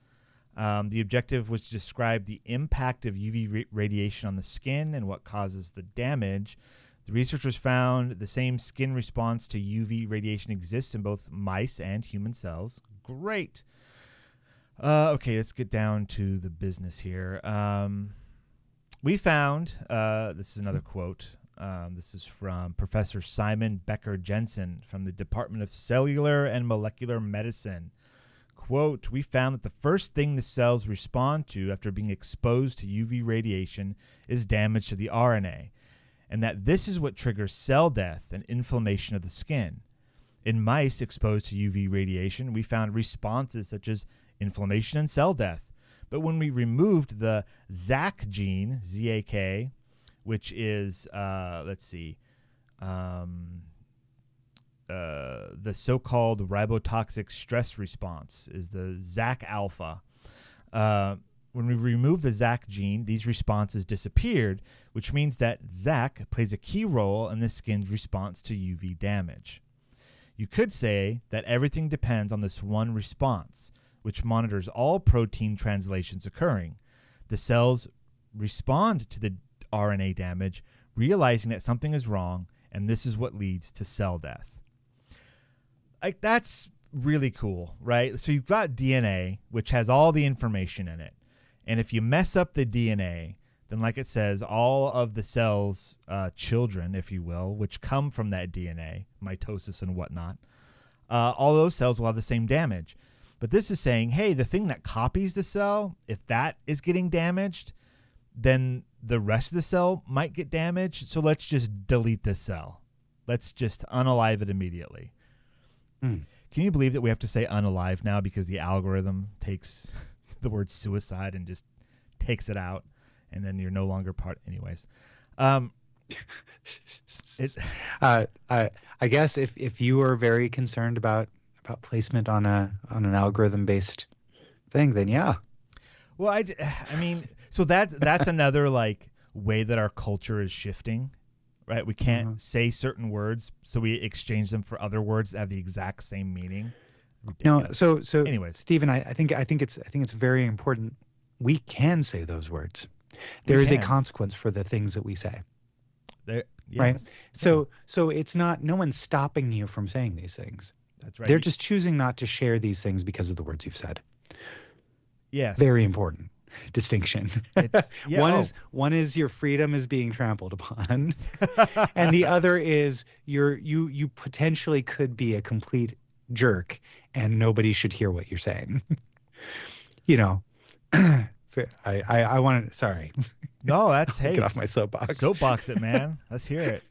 S2: The objective was to describe the impact of UV radiation on the skin and what causes the damage. The researchers found the same skin response to UV radiation exists in both mice and human cells. Great. Okay, let's get down to the business here. We found, this is another quote. This is from Professor Simon Becker-Jensen from the Department of Cellular and Molecular Medicine. Quote, we found that the first thing the cells respond to after being exposed to UV radiation is damage to the RNA, and that this is what triggers cell death and inflammation of the skin. In mice exposed to UV radiation, we found responses such as inflammation and cell death. But when we removed the ZAK gene, Z-A-K, which is, the so-called ribotoxic stress response is the ZAK alpha. When we remove the ZAK gene, these responses disappeared, which means that ZAK plays a key role in the skin's response to UV damage. You could say that everything depends on this one response, which monitors all protein translations occurring. The cells respond to the RNA damage, realizing that something is wrong, and this is what leads to cell death. Like, that's really cool, right? So you've got DNA, which has all the information in it. And if you mess up the DNA, then like it says, all of the cells, children, if you will, which come from that DNA, mitosis and whatnot, all those cells will have the same damage. But this is saying, hey, the thing that copies the cell, if that is getting damaged, then the rest of the cell might get damaged. So let's just delete this cell. Let's just unalive it immediately. Can you believe that we have to say unalive now because the algorithm takes the word suicide and just takes it out, and then you're no longer part anyways? I
S3: guess if you are very concerned about placement on an algorithm based thing, then yeah.
S2: Well, I mean, so that's another like way that our culture is shifting, right? We can't say certain words, so we exchange them for other words that have the exact same meaning. Ridiculous.
S3: No, so
S2: anyways,
S3: Stephen, I think it's very important. We can say those words. There is a consequence for the things that we say.
S2: Yes.
S3: Right. So it's not, no one's stopping you from saying these things.
S2: That's right.
S3: They're just choosing not to share these things because of the words you've said.
S2: Yes.
S3: Very important distinction. One is your freedom is being trampled upon, and the other is you potentially could be a complete jerk, and nobody should hear what you're saying. You know, I want to. Sorry.
S2: No, that's hey.
S3: Get off my soapbox.
S2: Soapbox it, man. Let's hear it.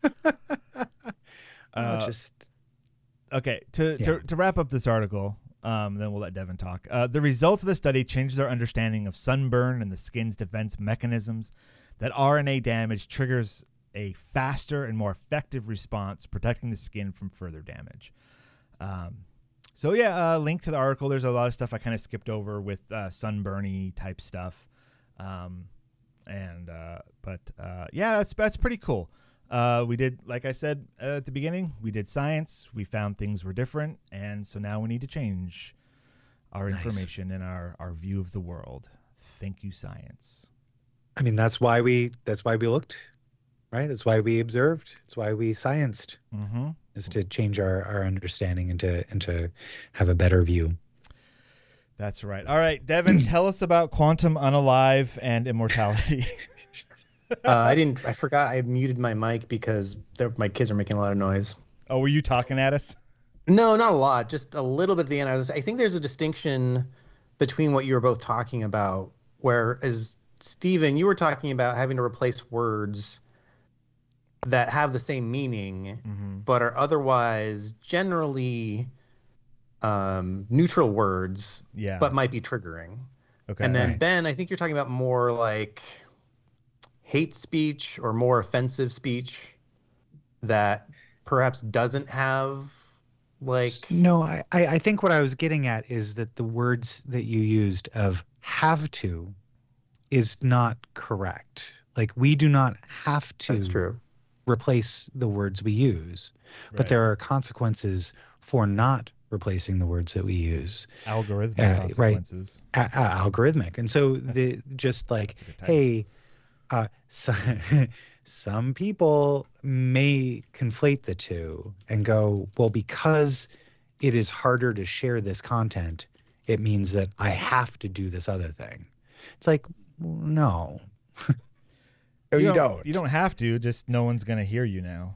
S2: Okay. To wrap up this article. Then we'll let Devon talk. The results of the study changes our understanding of sunburn and the skin's defense mechanisms. That RNA damage triggers a faster and more effective response, protecting the skin from further damage. Link to the article. There's a lot of stuff I kind of skipped over with sunburny type stuff. That's pretty cool. We did, like I said at the beginning, we did science. We found things were different, and so now we need to change our information and our view of the world. Thank you, science.
S3: I mean, that's why we looked, right? That's why we observed. That's why we scienced, is to change our understanding and to have a better view.
S2: That's right. All right, Devon, tell us about quantum unalive and immortality.
S4: I forgot I muted my mic because my kids are making a lot of noise.
S2: Oh, were you talking at us?
S4: No, not a lot. Just a little bit at the end. I think there's a distinction between what you were both talking about, whereas Stephen, you were talking about having to replace words that have the same meaning, but are otherwise generally neutral words,
S2: Yeah.
S4: but might be triggering.
S2: Okay.
S4: And then
S3: Right.
S4: Ben, I think you're talking about more like hate speech or more offensive speech that perhaps doesn't have like.
S3: No, I think what I was getting at is that the words that you used of have to is not correct. Like, we do not have
S4: That's
S3: to
S4: true.
S3: replace the words we use, but
S2: Right.
S3: there are consequences for not replacing the words that we use.
S2: Algorithmic
S3: Right.
S2: consequences.
S3: Algorithmic. And so the just like,
S2: That's a good
S3: hey,
S2: title.
S3: so, some people may conflate the two and go, well, because it is harder to share this content, it means that I have to do this other thing. It's like, no. No, you don't.
S2: You don't have to. Just no one's gonna hear you now.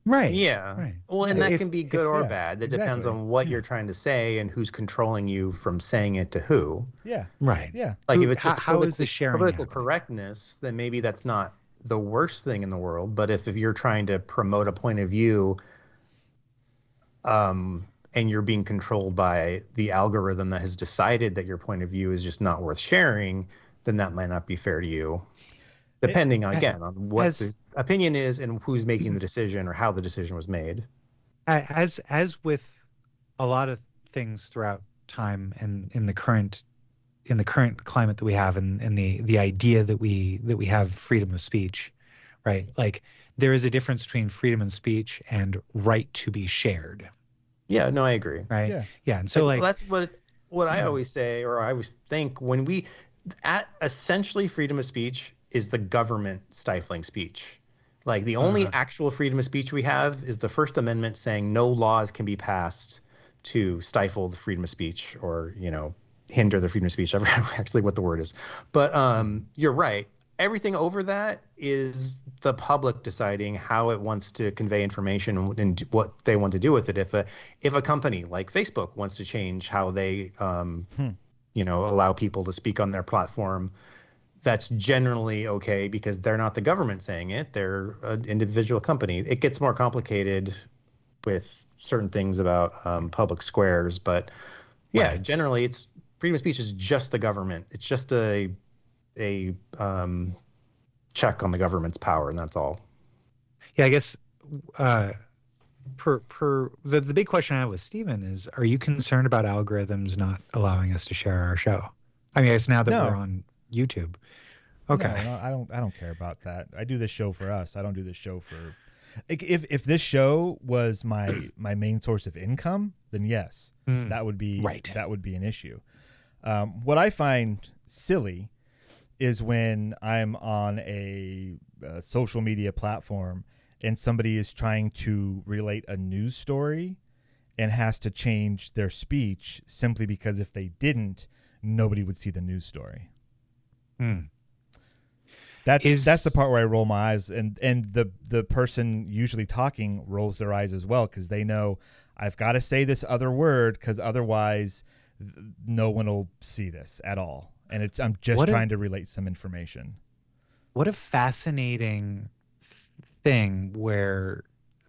S3: Right.
S4: Yeah.
S3: Right.
S4: Well, and that
S3: If-
S4: can be good or
S2: yeah,
S4: bad. That depends
S2: exactly.
S4: on what you're trying to say and who's controlling you from saying it to who.
S2: Yeah.
S3: Right.
S2: Yeah.
S4: Like
S3: Who-
S4: if it's just
S3: how is the sharing
S4: political
S3: happening?
S4: correctness, then maybe that's not the worst thing in the world. But if you're trying to promote a point of view, and you're being controlled by the algorithm that has decided that your point of view is just not worth sharing, then that might not be fair to you. Depending on, again, on what the opinion is and who's making the decision or how the decision was made.
S3: As with a lot of things throughout time and in the current climate that we have, and the idea that we have freedom of speech, right? Like, there is a difference between freedom of speech and right to be shared,
S4: Yeah, no, I agree.
S3: right? Yeah, and so like
S4: that's what I always say, or I always think, when we at essentially freedom of speech is the government stifling speech. Like, the only actual freedom of speech we have is the First Amendment saying no laws can be passed to stifle the freedom of speech or, hinder the freedom of speech. I forgot actually what the word is. But you're right. Everything over that is the public deciding how it wants to convey information and what they want to do with it. If a company like Facebook wants to change how they allow people to speak on their platform, that's generally okay because they're not the government saying it. They're an individual company. It gets more complicated with certain things about public squares, but yeah, generally it's freedom of speech is just the government. It's just a check on the government's power, and that's all.
S3: Yeah, I guess the big question I have with Steven is, are you concerned about algorithms not allowing us to share our show? I mean, I guess now that we're on YouTube. Okay.
S2: No, I don't care about that. I do this show for us. I don't do this show for if this show was my main source of income, then yes, that would be an issue. What I find silly is when I'm on a social media platform and somebody is trying to relate a news story and has to change their speech simply because if they didn't, nobody would see the news story. That's the part where I roll my eyes, and the person usually talking rolls their eyes as well because they know I've got to say this other word because otherwise no one will see this at all. And I'm just trying to relate some information.
S3: What a fascinating thing where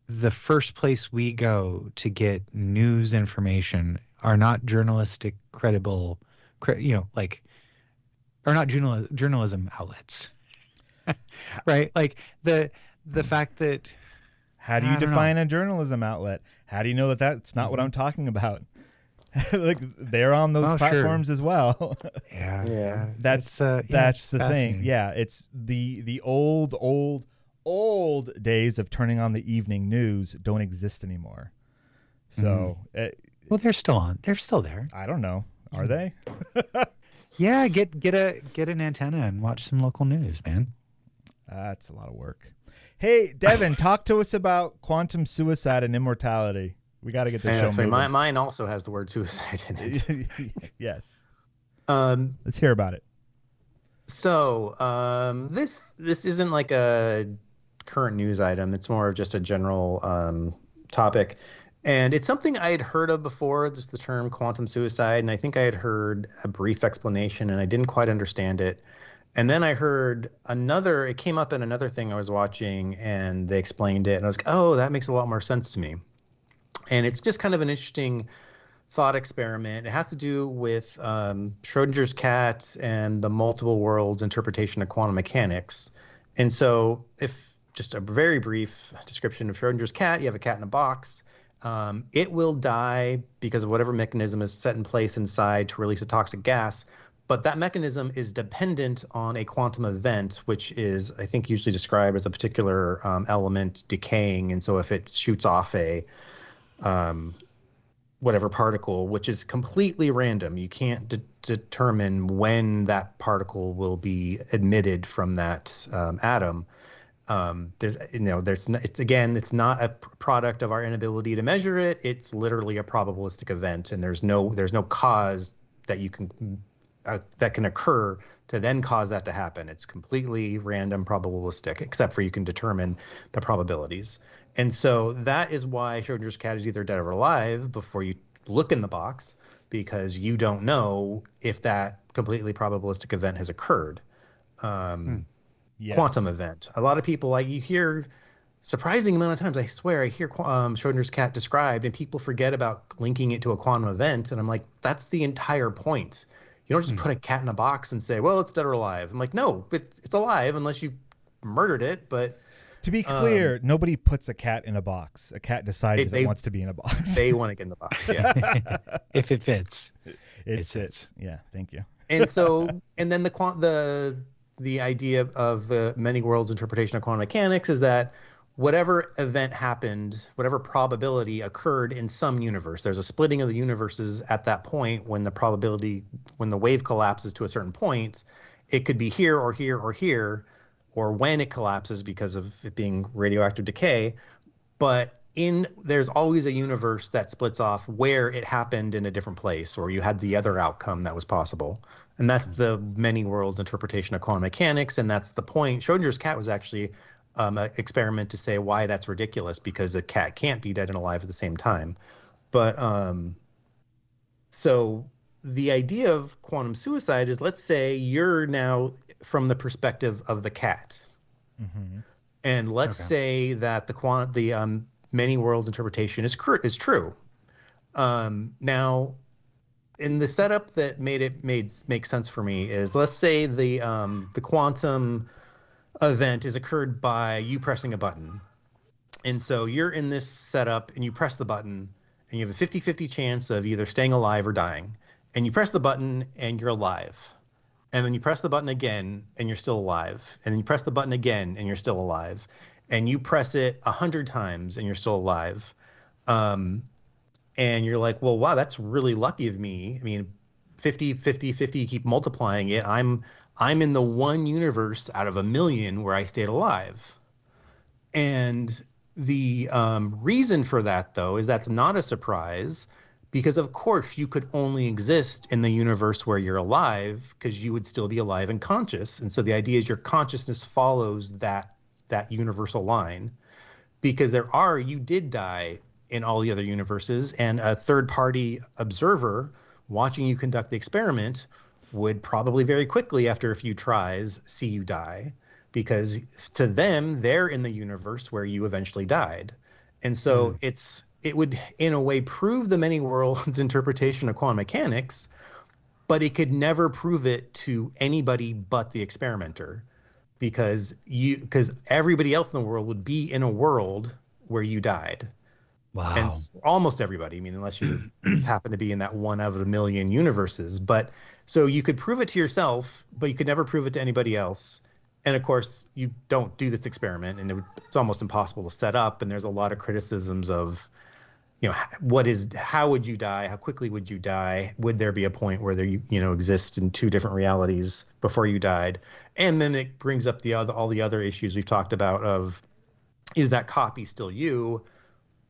S3: the first place we go to get news information are not journalistic credible, are not journalism outlets. Right? Like the fact that...
S2: How do you define a journalism outlet? How do you know that that's not what I'm talking about? Like, they're on those platforms as well.
S3: Yeah.
S2: That's the thing. Yeah, it's the old days of turning on the evening news don't exist anymore. So,
S3: well, they're still on. They're still there.
S2: I don't know. Are they?
S3: Yeah, get an antenna and watch some local news, man.
S2: That's a lot of work. Hey, Devon, talk to us about quantum suicide and immortality. We got to get this show moving.
S4: Mine also has the word suicide in it.
S2: Yes. Let's hear about it.
S4: So this isn't like a current news item. It's more of just a general topic. And it's something I had heard of before, just the term quantum suicide. And I think I had heard a brief explanation and I didn't quite understand it. And then I heard it came up in another thing I was watching and they explained it. And I was like, oh, that makes a lot more sense to me. And it's just kind of an interesting thought experiment. It has to do with Schrodinger's cat and the multiple worlds interpretation of quantum mechanics. And so if just a very brief description of Schrodinger's cat, you have a cat in a box. It will die because of whatever mechanism is set in place inside to release a toxic gas. But that mechanism is dependent on a quantum event, which is, I think, usually described as a particular element decaying. And so if it shoots off a whatever particle, which is completely random, you can't determine when that particle will be emitted from that atom. It's not a product of our inability to measure it. It's literally a probabilistic event, and there's no cause that you can that can occur to then cause that to happen. It's completely random, probabilistic, except for you can determine the probabilities. And so that is why Schrodinger's cat is either dead or alive before you look in the box, because you don't know if that completely probabilistic event has occurred.
S2: Yes.
S4: Quantum event. A lot of people, like, you hear surprising amount of times, I swear, I hear Schrodinger's cat described, and people forget about linking it to a quantum event. And I'm like, that's the entire point. You don't just put a cat in a box and say, well, it's dead or alive. I'm like, no, it's alive unless you murdered it. But
S2: to be clear, nobody puts a cat in a box. A cat decides if it wants to be in a box.
S4: They want to get in the box, yeah.
S3: If it fits.
S2: It sits. Yeah, thank you.
S4: And so, and then the idea of the many worlds interpretation of quantum mechanics is that whatever event happened, whatever probability occurred in some universe, there's a splitting of the universes at that point when the wave collapses to a certain point. It could be here or here or here, or when it collapses because of it being radioactive decay. But there's always a universe that splits off where it happened in a different place, or you had the other outcome that was possible. And that's the many worlds interpretation of quantum mechanics. And that's the point. Schrodinger's cat was actually an experiment to say why that's ridiculous, because a cat can't be dead and alive at the same time. But so the idea of quantum suicide is, let's say you're now from the perspective of the cat. Mm-hmm. And let's say that the many worlds interpretation is true. Now, in the setup that make sense for me is, let's say the quantum event is occurred by you pressing a button. And so you're in this setup and you press the button and you have a 50-50 chance of either staying alive or dying. And you press the button and you're alive. And then you press the button again and you're still alive. And then you press the button again and you're still alive. And you press it 100 times and you're still alive. And you're like, well, wow, that's really lucky of me. I mean, 50, 50, 50, you keep multiplying it. I'm in the one universe out of a million where I stayed alive. And the reason for that, though, is that's not a surprise, because of course you could only exist in the universe where you're alive, because you would still be alive and conscious. And so the idea is your consciousness follows that universal line, because you did die in all the other universes, and a third-party observer watching you conduct the experiment would probably very quickly, after a few tries, see you die, because to them, they're in the universe where you eventually died. And so it would, in a way, prove the many worlds interpretation of quantum mechanics, but it could never prove it to anybody but the experimenter, because everybody else in the world would be in a world where you died.
S3: Wow.
S4: And almost everybody, I mean, unless you happen to be in that one out of a million universes. But so you could prove it to yourself, but you could never prove it to anybody else. And of course, you don't do this experiment, and it's almost impossible to set up. And there's a lot of criticisms of, how would you die? How quickly would you die? Would there be a point where there exist in two different realities before you died? And then it brings up all the other issues we've talked about of, is that copy still you?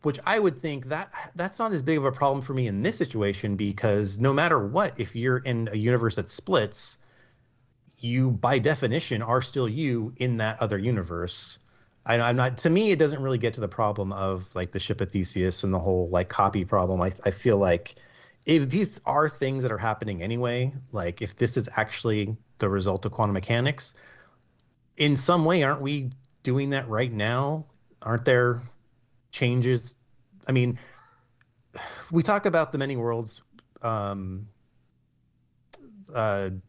S4: Which I would think that's not as big of a problem for me in this situation, because no matter what, if you're in a universe that splits, you by definition are still you in that other universe. I'm not. To me, it doesn't really get to the problem of like the ship of Theseus and the whole like copy problem. I feel like if these are things that are happening anyway, like if this is actually the result of quantum mechanics, in some way, aren't we doing that right now? Aren't there changes? I mean, we talk about the many worlds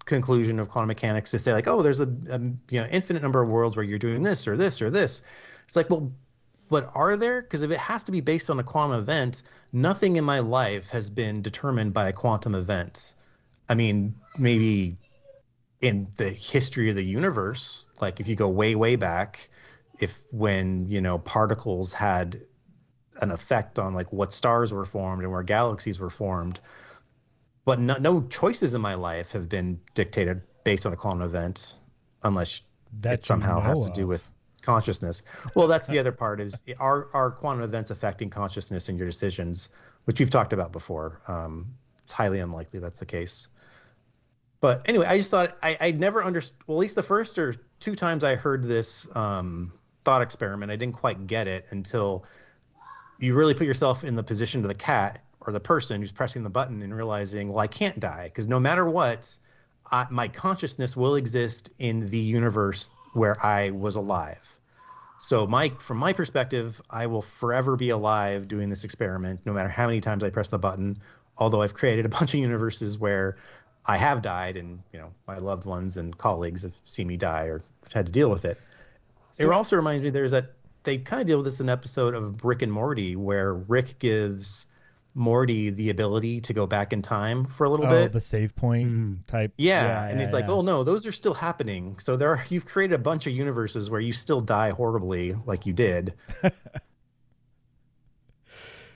S4: conclusion of quantum mechanics to say like, oh, there's a infinite number of worlds where you're doing this or this or this. It's like, well, but are there? Because if it has to be based on a quantum event, nothing in my life has been determined by a quantum event. I mean, maybe in the history of the universe, like if you go way, way back, when particles had an effect on like what stars were formed and where galaxies were formed, but no choices in my life have been dictated based on a quantum event, unless it somehow has to do with consciousness. Well, that's the other part is are quantum events affecting consciousness and your decisions, which we've talked about before. It's highly unlikely that's the case. But anyway, I just thought I'd never understood. Well, at least the first or two times I heard this thought experiment, I didn't quite get it until you really put yourself in the position of the cat or the person who's pressing the button and realizing, well, I can't die because no matter what, my consciousness will exist in the universe where I was alive. So from my perspective, I will forever be alive doing this experiment, no matter how many times I press the button, although I've created a bunch of universes where I have died and, my loved ones and colleagues have seen me die or had to deal with it. It also reminds me they kind of deal with this in an episode of Rick and Morty where Rick gives Morty the ability to go back in time for a little bit.
S2: The save point type.
S4: Yeah, and he's like, oh no, those are still happening. So you've created a bunch of universes where you still die horribly like you did.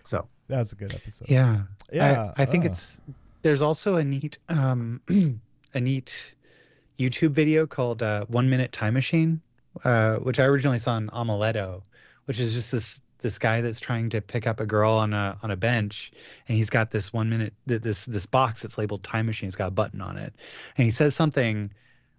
S4: So
S2: that's a good episode.
S3: Yeah. I think there's also a neat YouTube video called 1 Minute Time Machine, which I originally saw in Amuleto, which is just this guy that's trying to pick up a girl on a bench, and he's got this 1 minute this box that's labeled time machine. It's got a button on it, and he says something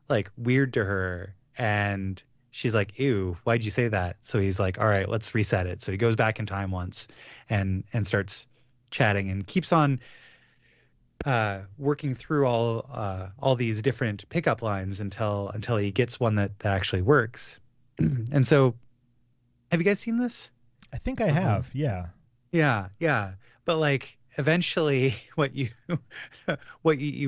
S3: like weird to her, and she's like, ew, why'd you say that? So he's like, all right, let's reset it. So he goes back in time once and starts chatting and keeps on working through all these different pickup lines until he gets one that actually works. And so have you guys seen this?
S2: I think I have. Yeah. But like eventually what you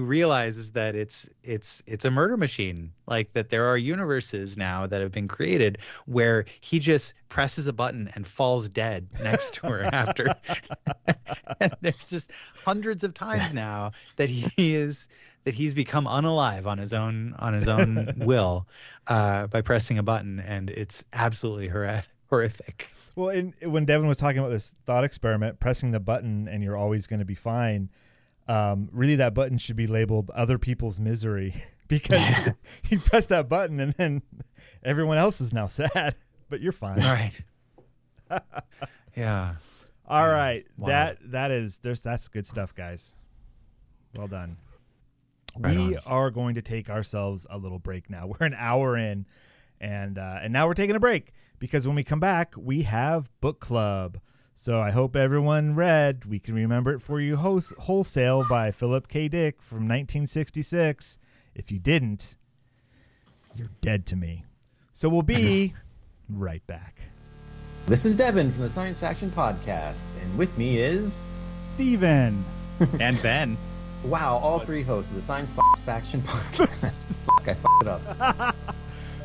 S2: realize is that it's a murder machine. Like that there are universes now that have been created where he just presses a button and falls dead next to her after. And there's just hundreds of times now that he's become unalive on his own will by pressing a button, and it's absolutely horrific. Well, when Devon was talking about this thought experiment, pressing the button and you're always going to be fine, really that button should be labeled other people's misery because you press that button and then everyone else is now sad, but you're fine.
S3: All right. Yeah.
S2: All right.
S3: Wow.
S2: That's good stuff, guys. Well done.
S3: Right
S2: we
S3: on.
S2: are going to take ourselves a little break now. We're an hour in, and now we're taking a break. Because when we come back, we have book club. So I hope everyone read We Can Remember It For You Wholesale by Philip K. Dick from 1966. If you didn't, you're dead to me. So we'll be right back.
S4: This is Devon from the Science Faction Podcast, and with me is...
S2: Steven.
S3: And Ben.
S4: Wow, all three hosts of the Science Faction Podcast. Fuck, I fucked it up.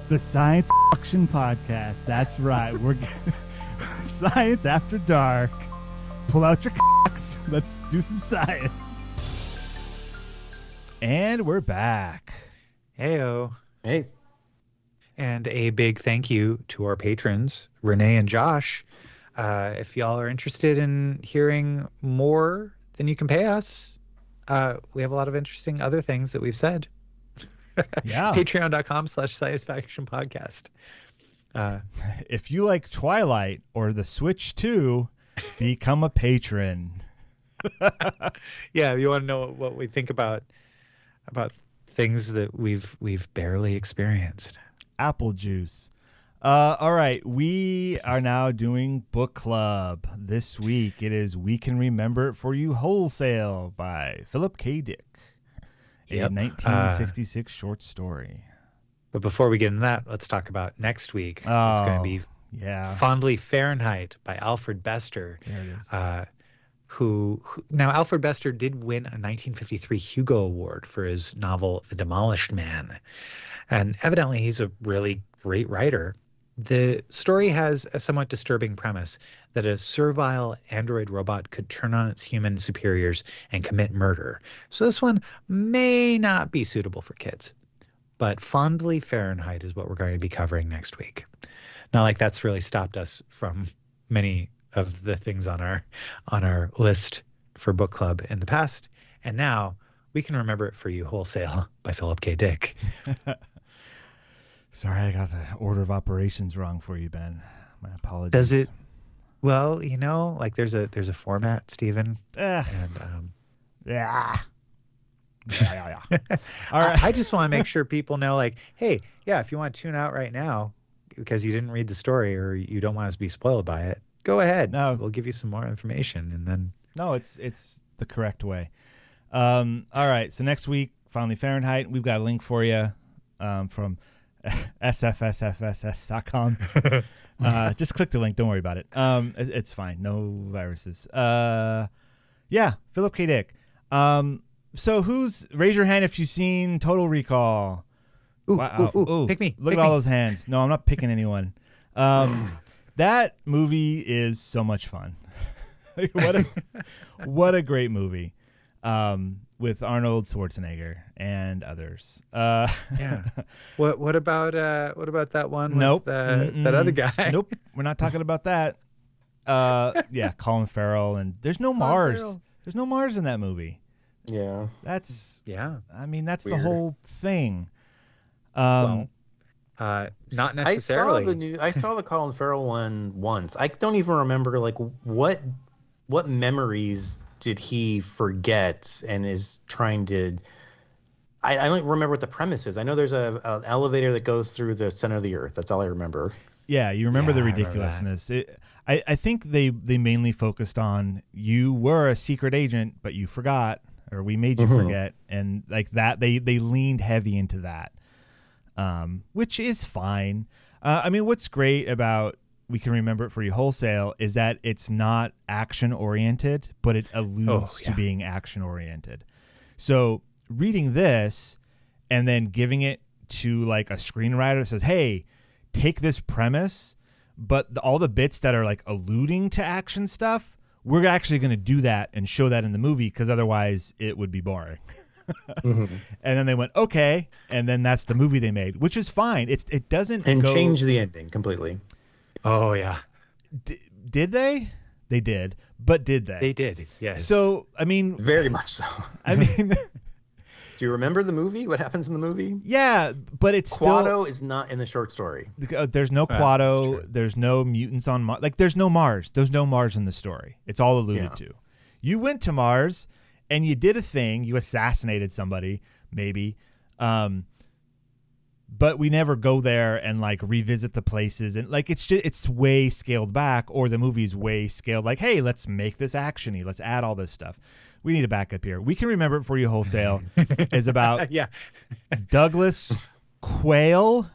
S2: The Science Faction Podcast. That's right. We're Science After Dark. Pull out your cocks. Let's do some science. And we're back.
S3: Heyo.
S4: Hey.
S3: And a big thank you to our patrons, Renee and Josh. If y'all are interested in hearing more than you can pay us, we have a lot of interesting other things that we've said.
S2: Yeah.
S3: Patreon.com/Science Faction Podcast.
S2: If you like Twilight or The Switch 2, become a patron.
S3: Yeah, if you want to know what we think about things that we've barely experienced.
S2: Apple juice. All right, we are now doing book club. This week it is We Can Remember It For You Wholesale by Philip K. Dick.
S3: Yep.
S2: A 1966 short story.
S3: But before we get into that, let's talk about next week. It's going to be
S2: Fondly
S3: Fondly Fahrenheit by Alfred Bester.
S2: There it is.
S3: who now Alfred Bester did win a 1953 Hugo Award for his novel The Demolished Man, and evidently he's a really great writer. The story has a somewhat disturbing premise that a servile android robot could turn on its human superiors and commit murder. So this one may not be suitable for kids, but Fondly Fahrenheit is what we're going to be covering next week. Not like that's really stopped us from many of the things on our list for book club in the past, and now we can remember it for you wholesale by Philip K. Dick.
S2: Sorry, I got the order of operations wrong for you, Ben. My apologies.
S3: Does it? Well, like there's a format, Stephen.
S2: Yeah.
S3: And
S2: Yeah.
S3: All right. I just want to make sure people know, like, hey, yeah, if you want to tune out right now because you didn't read the story or you don't want us to be spoiled by it, go ahead.
S2: No,
S3: we'll give you some more information, and then.
S2: No, it's the correct way. All right. So next week, Finally Fahrenheit. We've got a link for you from sfsfss.com. Just click the link. Don't worry about it. It's fine. No viruses. Yeah, Philip K. Dick. So raise your hand if you've seen Total Recall.
S3: Ooh,
S2: wow.
S3: Ooh. Pick me.
S2: Look at all those hands. No, I'm not picking anyone. That movie is so much fun. What a great movie. With Arnold Schwarzenegger and others.
S3: Yeah. What about that one?
S2: Nope.
S3: With, that other guy.
S2: Nope. We're not talking about that. Yeah, Colin Farrell, and there's no Mars. There's no Mars in that movie.
S4: Yeah.
S2: That's
S3: weird.
S2: The whole thing.
S3: Not necessarily.
S4: I saw the Colin Farrell one once. I don't even remember like what memories did he forget and is trying to. I don't remember what the premise is. I know there's an elevator that goes through the center of the earth. That's all I remember.
S2: Yeah, you remember the ridiculousness. I think they mainly focused on you were a secret agent, but you forgot, or we made you forget, and like that they leaned heavy into that, which is fine. I mean, what's great about We Can Remember It For You Wholesale is that it's not action oriented, but it alludes to being action oriented. So reading this and then giving it to like a screenwriter that says, hey, take this premise, but all the bits that are like alluding to action stuff, we're actually going to do that and show that in the movie because otherwise it would be boring. And then they went, okay. And then that's the movie they made, which is fine. It doesn't
S4: change the ending completely.
S3: Oh, yeah.
S2: Did they? They did. But did they?
S3: They did, yes.
S2: So, I mean...
S4: Very much so.
S2: I mean...
S4: Do you remember the movie? What happens in the movie?
S2: Yeah, but it's
S4: Quado is not in the short story.
S2: There's no Quado. There's no mutants on Mars. Like, there's no Mars. There's no Mars in the story. It's all alluded to. You went to Mars, and you did a thing. You assassinated somebody, maybe. But we never go there and like revisit the places, and like it's way scaled back, or the movie's way scaled. Like, hey, let's make this actiony. Let's add all this stuff. We need a backup here. We Can Remember It For You Wholesale is about Douglas Quayle.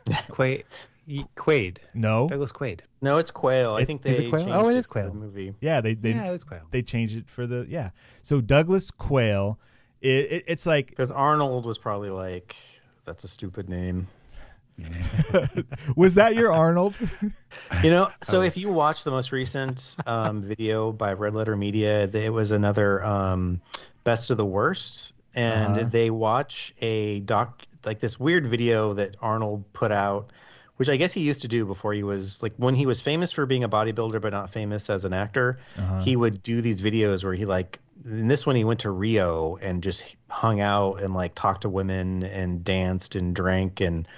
S3: Quaid.
S2: No.
S3: Douglas Quaid.
S4: No, it's Quayle. I think they changed
S3: it is Quayle.
S4: for the movie.
S2: Yeah, it is Quayle. They changed it for the So Douglas Quayle. It's like
S4: because Arnold was probably like, that's a stupid name.
S2: Was that your Arnold?
S4: So if you watch the most recent video by Red Letter Media, it was another Best of the Worst, and they watch like this weird video that Arnold put out, which I guess he used to do before he was like, when he was famous for being a bodybuilder but not famous as an actor. He would do these videos where he like, in this one he went to Rio and just hung out and like talked to women and danced and drank and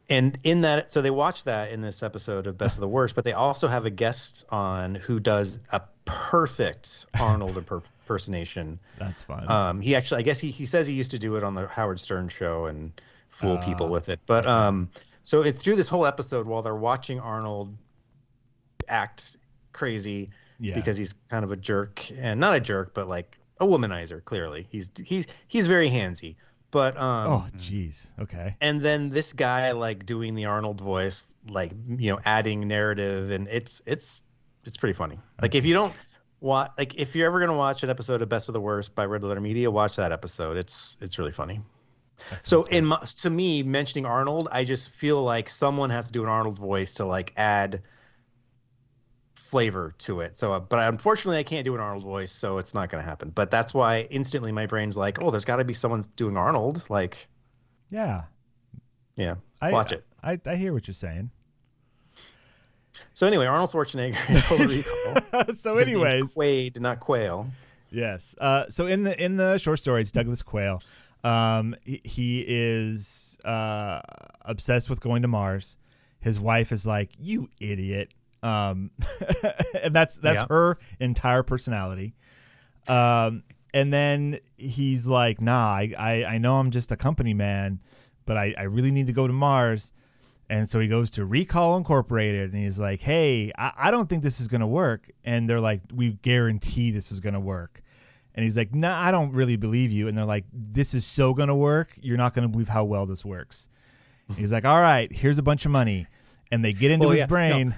S4: in that, so they watch that in this episode of Best of the Worst, but they also have a guest on who does a perfect Arnold impersonation.
S2: That's fun.
S4: He actually, I guess he says he used to do it on the Howard Stern show and fool people with it. But so it's through this whole episode while they're watching Arnold act crazy because he's kind of a jerk, and not a jerk, but like a womanizer. Clearly, he's very handsy. But
S2: oh geez, okay.
S4: And then this guy like doing the Arnold voice, like adding narrative, and it's pretty funny. Like if you don't Like if you're ever gonna watch an episode of Best of the Worst by Red Letter Media, watch that episode. It's really funny. So to me, mentioning Arnold, I just feel like someone has to do an Arnold voice to like add flavor to it. So, but unfortunately, I can't do an Arnold voice, so it's not going to happen. But that's why instantly my brain's like, oh, there's got to be someone doing Arnold. Like,
S2: yeah,
S4: watch it.
S2: I hear what you're saying.
S4: So anyway, Arnold Schwarzenegger in Total Recall.
S2: So anyways,
S4: Quaid, not Quail.
S2: Yes. So in the short story, it's Douglas Quayle. He is obsessed with going to Mars. His wife is like, "You idiot," and that's her entire personality. And then he's like, "Nah, I know I'm just a company man, but I really need to go to Mars." And so he goes to Recall Incorporated, and he's like, "Hey, I don't think this is gonna work." And they're like, "We guarantee this is gonna work." And he's like, "Nah, I don't really believe you." And they're like, "This is so going to work. You're not going to believe how well this works." And he's like, "All right, here's a bunch of money." And they get into his brain.
S3: No.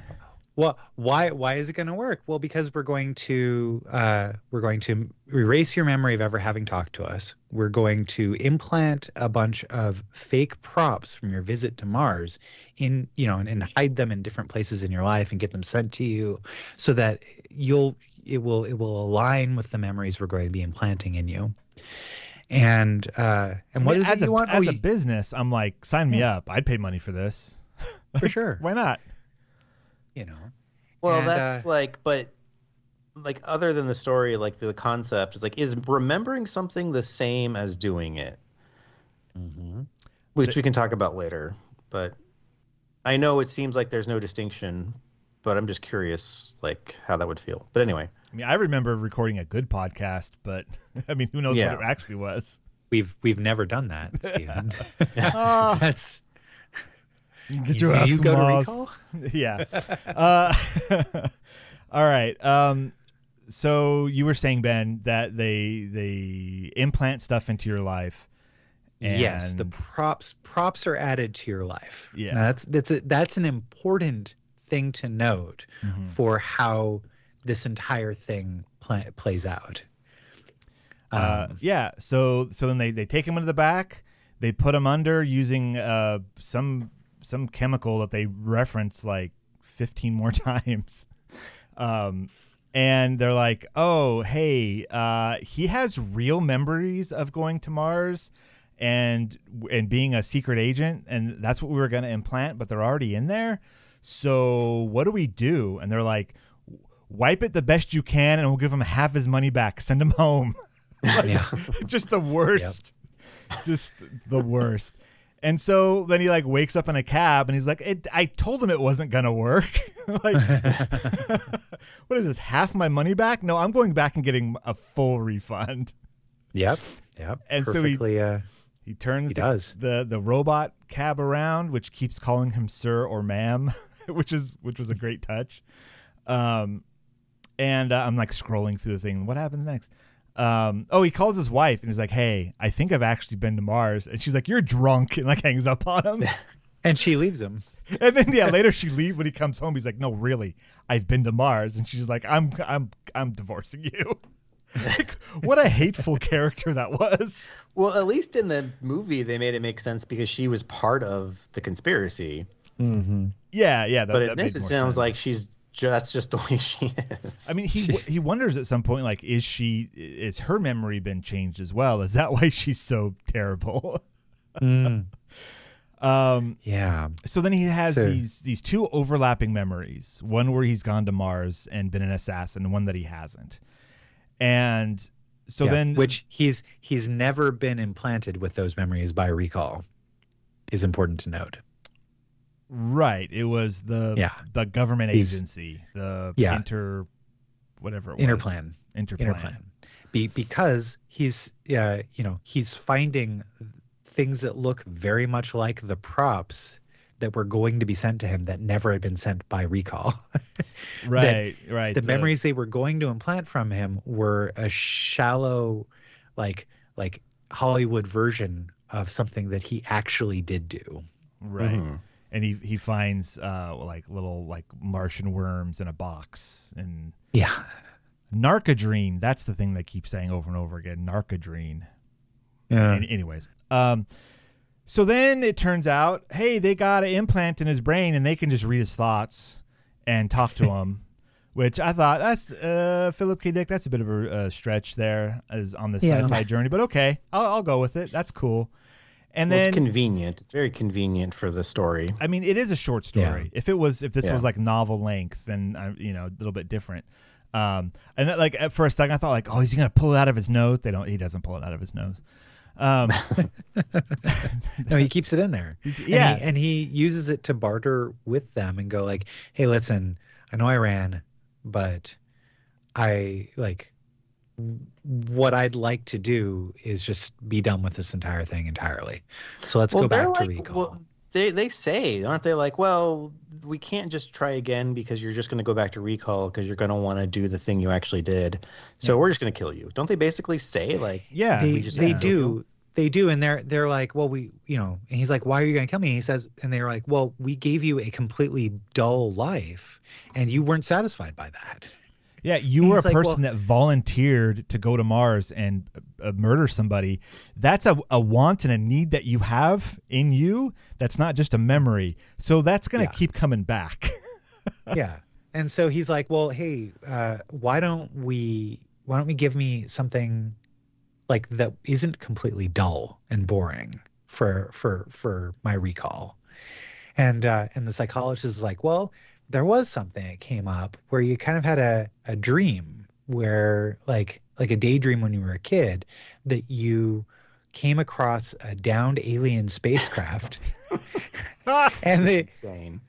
S3: Well, why is it going to work? Well, because we're going to erase your memory of ever having talked to us. We're going to implant a bunch of fake props from your visit to Mars and hide them in different places in your life and get them sent to you so that it will align with the memories we're going to be implanting in you. And what is it you want?
S2: As a business, I'm like, sign me up. I'd pay money for this.
S3: For sure.
S2: Why not?
S4: Well, that's but other than the story, like the concept is like, is remembering something the same as doing it? Mm-hmm. Which we can talk about later. But I know it seems like there's no distinction, but I'm just curious, like, how that would feel. But anyway.
S2: I mean, I remember recording a good podcast, but I mean, who knows what it actually was?
S3: We've never done that, Stephen.
S2: That's get your ass to Recall? Yeah. All right. So you were saying, Ben, that they implant stuff into your life.
S3: Yes, the props are added to your life.
S2: Yeah,
S3: now that's an important thing to note for how this entire thing plays out.
S2: So then they take him into the back. They put him under using some chemical that they reference like 15 more times. And they're like, "Oh, hey, he has real memories of going to Mars and being a secret agent, and that's what we were going to implant, but they're already in there. So what do we do?" And they're like, "Wipe it the best you can, and we'll give him half his money back. Send him home." Just the worst. Yep. Just the worst. And so then he like wakes up in a cab and he's like, I told him it wasn't going to work. Like, what is this? Half my money back? No, I'm going back and getting a full refund.
S3: Yep.
S2: And
S3: perfectly,
S2: so he turns the robot cab around, which keeps calling him sir or ma'am, which was a great touch. And I'm like scrolling through the thing. What happens next? He calls his wife and he's like, "Hey, I think I've actually been to Mars." And she's like, "You're drunk," and like hangs up on him.
S3: And she leaves him.
S2: And then later she leaves when he comes home. He's like, "No, really, I've been to Mars." And she's like, I'm divorcing you." Like, what a hateful character that was.
S4: Well, at least in the movie they made it make sense because she was part of the conspiracy.
S3: Mm-hmm.
S2: Yeah.
S4: But in this, it sounds like that's just the way she is.
S2: I mean, he wonders at some point, like, is her memory been changed as well? Is that why she's so terrible?
S3: Yeah.
S2: So then he has these two overlapping memories. One where he's gone to Mars and been an assassin, and one that he hasn't. And so then,
S3: which he's never been implanted with those memories by Recall, is important to note.
S2: Right. It was the government agency, Interplan.
S3: Because he's finding things that look very much like the props that were going to be sent to him that never had been sent by Recall.
S2: Right.
S3: The memories they were going to implant from him were a shallow, like Hollywood version of something that he actually did do.
S2: Right. Mm-hmm. And he finds like little like Martian worms in a box, and Narcadrene. That's the thing they keep saying over and over again. Narcadrene.
S3: Yeah.
S2: Anyways. So then it turns out, hey, they got an implant in his brain and they can just read his thoughts and talk to him, which I thought, that's Philip K. Dick, that's a bit of a stretch there as on the sci-fi journey, but okay, I'll go with it. That's cool. And then
S4: it's convenient. It's very convenient for the story.
S2: I mean, it is a short story.
S3: Yeah.
S2: If this was like novel length, then a little bit different. And that, like for a second, I thought like, oh, is he gonna pull it out of his nose? He doesn't pull it out of his nose.
S3: No, he keeps it in there.
S2: Yeah,
S3: and he uses it to barter with them and go like, hey, listen, I know I ran, but I like what I'd like to do is just be done with this entire thing entirely. So let's go back to recall.
S4: Well, they say, aren't they, like, well, we can't just try again because you're just going to go back to recall because you're going to want to do the thing you actually did. So we're just going to kill you. Don't they basically say, like,
S2: yeah,
S3: they do. They do, and they're like, well, and he's like, why are you going to kill me? And he says, and they're like, well, we gave you a completely dull life, and you weren't satisfied by that.
S2: Yeah, you were a person that volunteered to go to Mars and murder somebody. That's a want and a need that you have in you. That's not just a memory. So that's going to keep coming back.
S3: Yeah, and so he's like, well, hey, why don't we give me something like that isn't completely dull and boring for my recall. And the psychologist is like, well, there was something that came up where you kind of had a dream where like a daydream when you were a kid that you came across a downed alien spacecraft. And
S4: insane.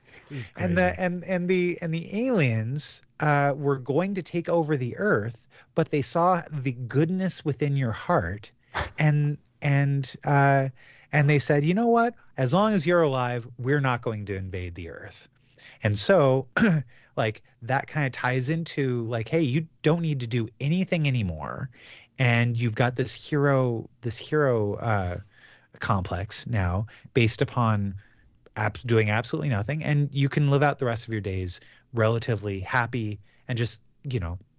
S3: And the aliens were going to take over the Earth, but they saw the goodness within your heart, and they said, you know what? As long as you're alive, we're not going to invade the Earth. And so, like, that kind of ties into like, hey, you don't need to do anything anymore, and you've got this hero complex now based upon doing absolutely nothing, and you can live out the rest of your days relatively happy and just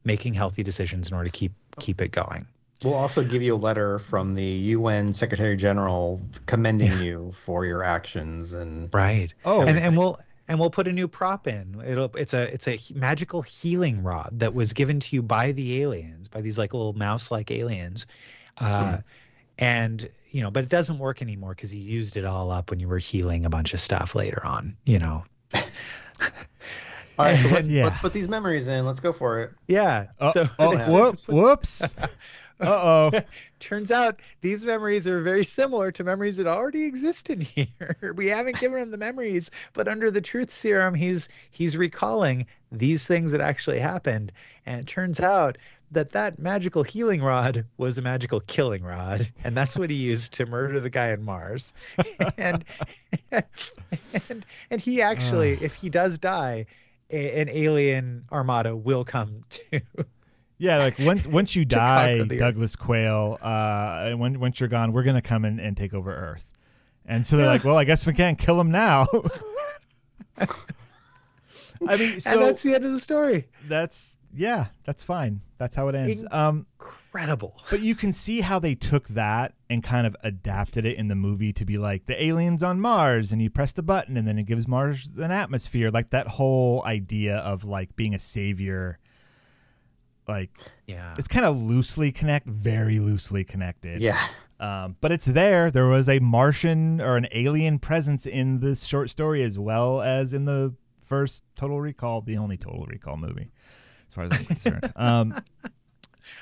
S3: making healthy decisions in order to keep it going.
S4: We'll also give you a letter from the UN Secretary General commending you for your actions and
S3: right. Oh, and we'll put a new prop in. It's a magical healing rod that was given to you by the aliens, by these like little mouse-like aliens, and but it doesn't work anymore because you used it all up when you were healing a bunch of stuff later on.
S4: All right, so let's put these memories in. Let's go for it.
S3: Yeah.
S2: Whoops. Uh-oh.
S3: Turns out these memories are very similar to memories that already exist in here. We haven't given him the memories, but under the truth serum, he's recalling these things that actually happened. And it turns out that magical healing rod was a magical killing rod, and that's what he used to murder the guy on Mars. and he actually, if he does die, an alien armada will come to.
S2: Yeah, like once you die, Douglas Quayle, once you're gone, we're gonna come in and take over Earth. And so they're like, well, I guess we can't kill him now. I mean, so
S3: and that's the end of the story.
S2: That's fine. That's how it ends.
S3: Incredible.
S2: But you can see how they took that and kind of adapted it in the movie to be like the aliens on Mars, and you press the button and then it gives Mars an atmosphere, like that whole idea of like being a savior. Like, yeah, it's kind of very loosely connected.
S4: Yeah.
S2: But it's there. There was a Martian or an alien presence in this short story as well as in the first Total Recall, the only Total Recall movie, as far as I'm concerned.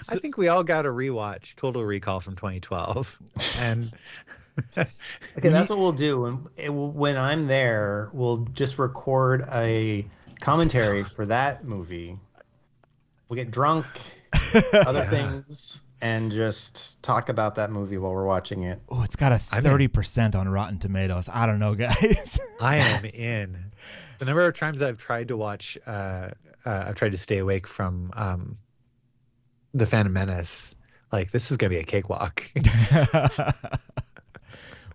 S3: I think we all got to rewatch Total Recall from 2012. And
S4: okay, that's what we'll do. When I'm there, we'll just record a commentary for that movie. We'll get drunk, other things, and just talk about that movie while we're watching it.
S2: Oh, it's got a 30% on Rotten Tomatoes. I don't know, guys.
S3: I am in. The number of times I've tried to watch, I've tried to stay awake from The Phantom Menace. Like, this is gonna be a cakewalk.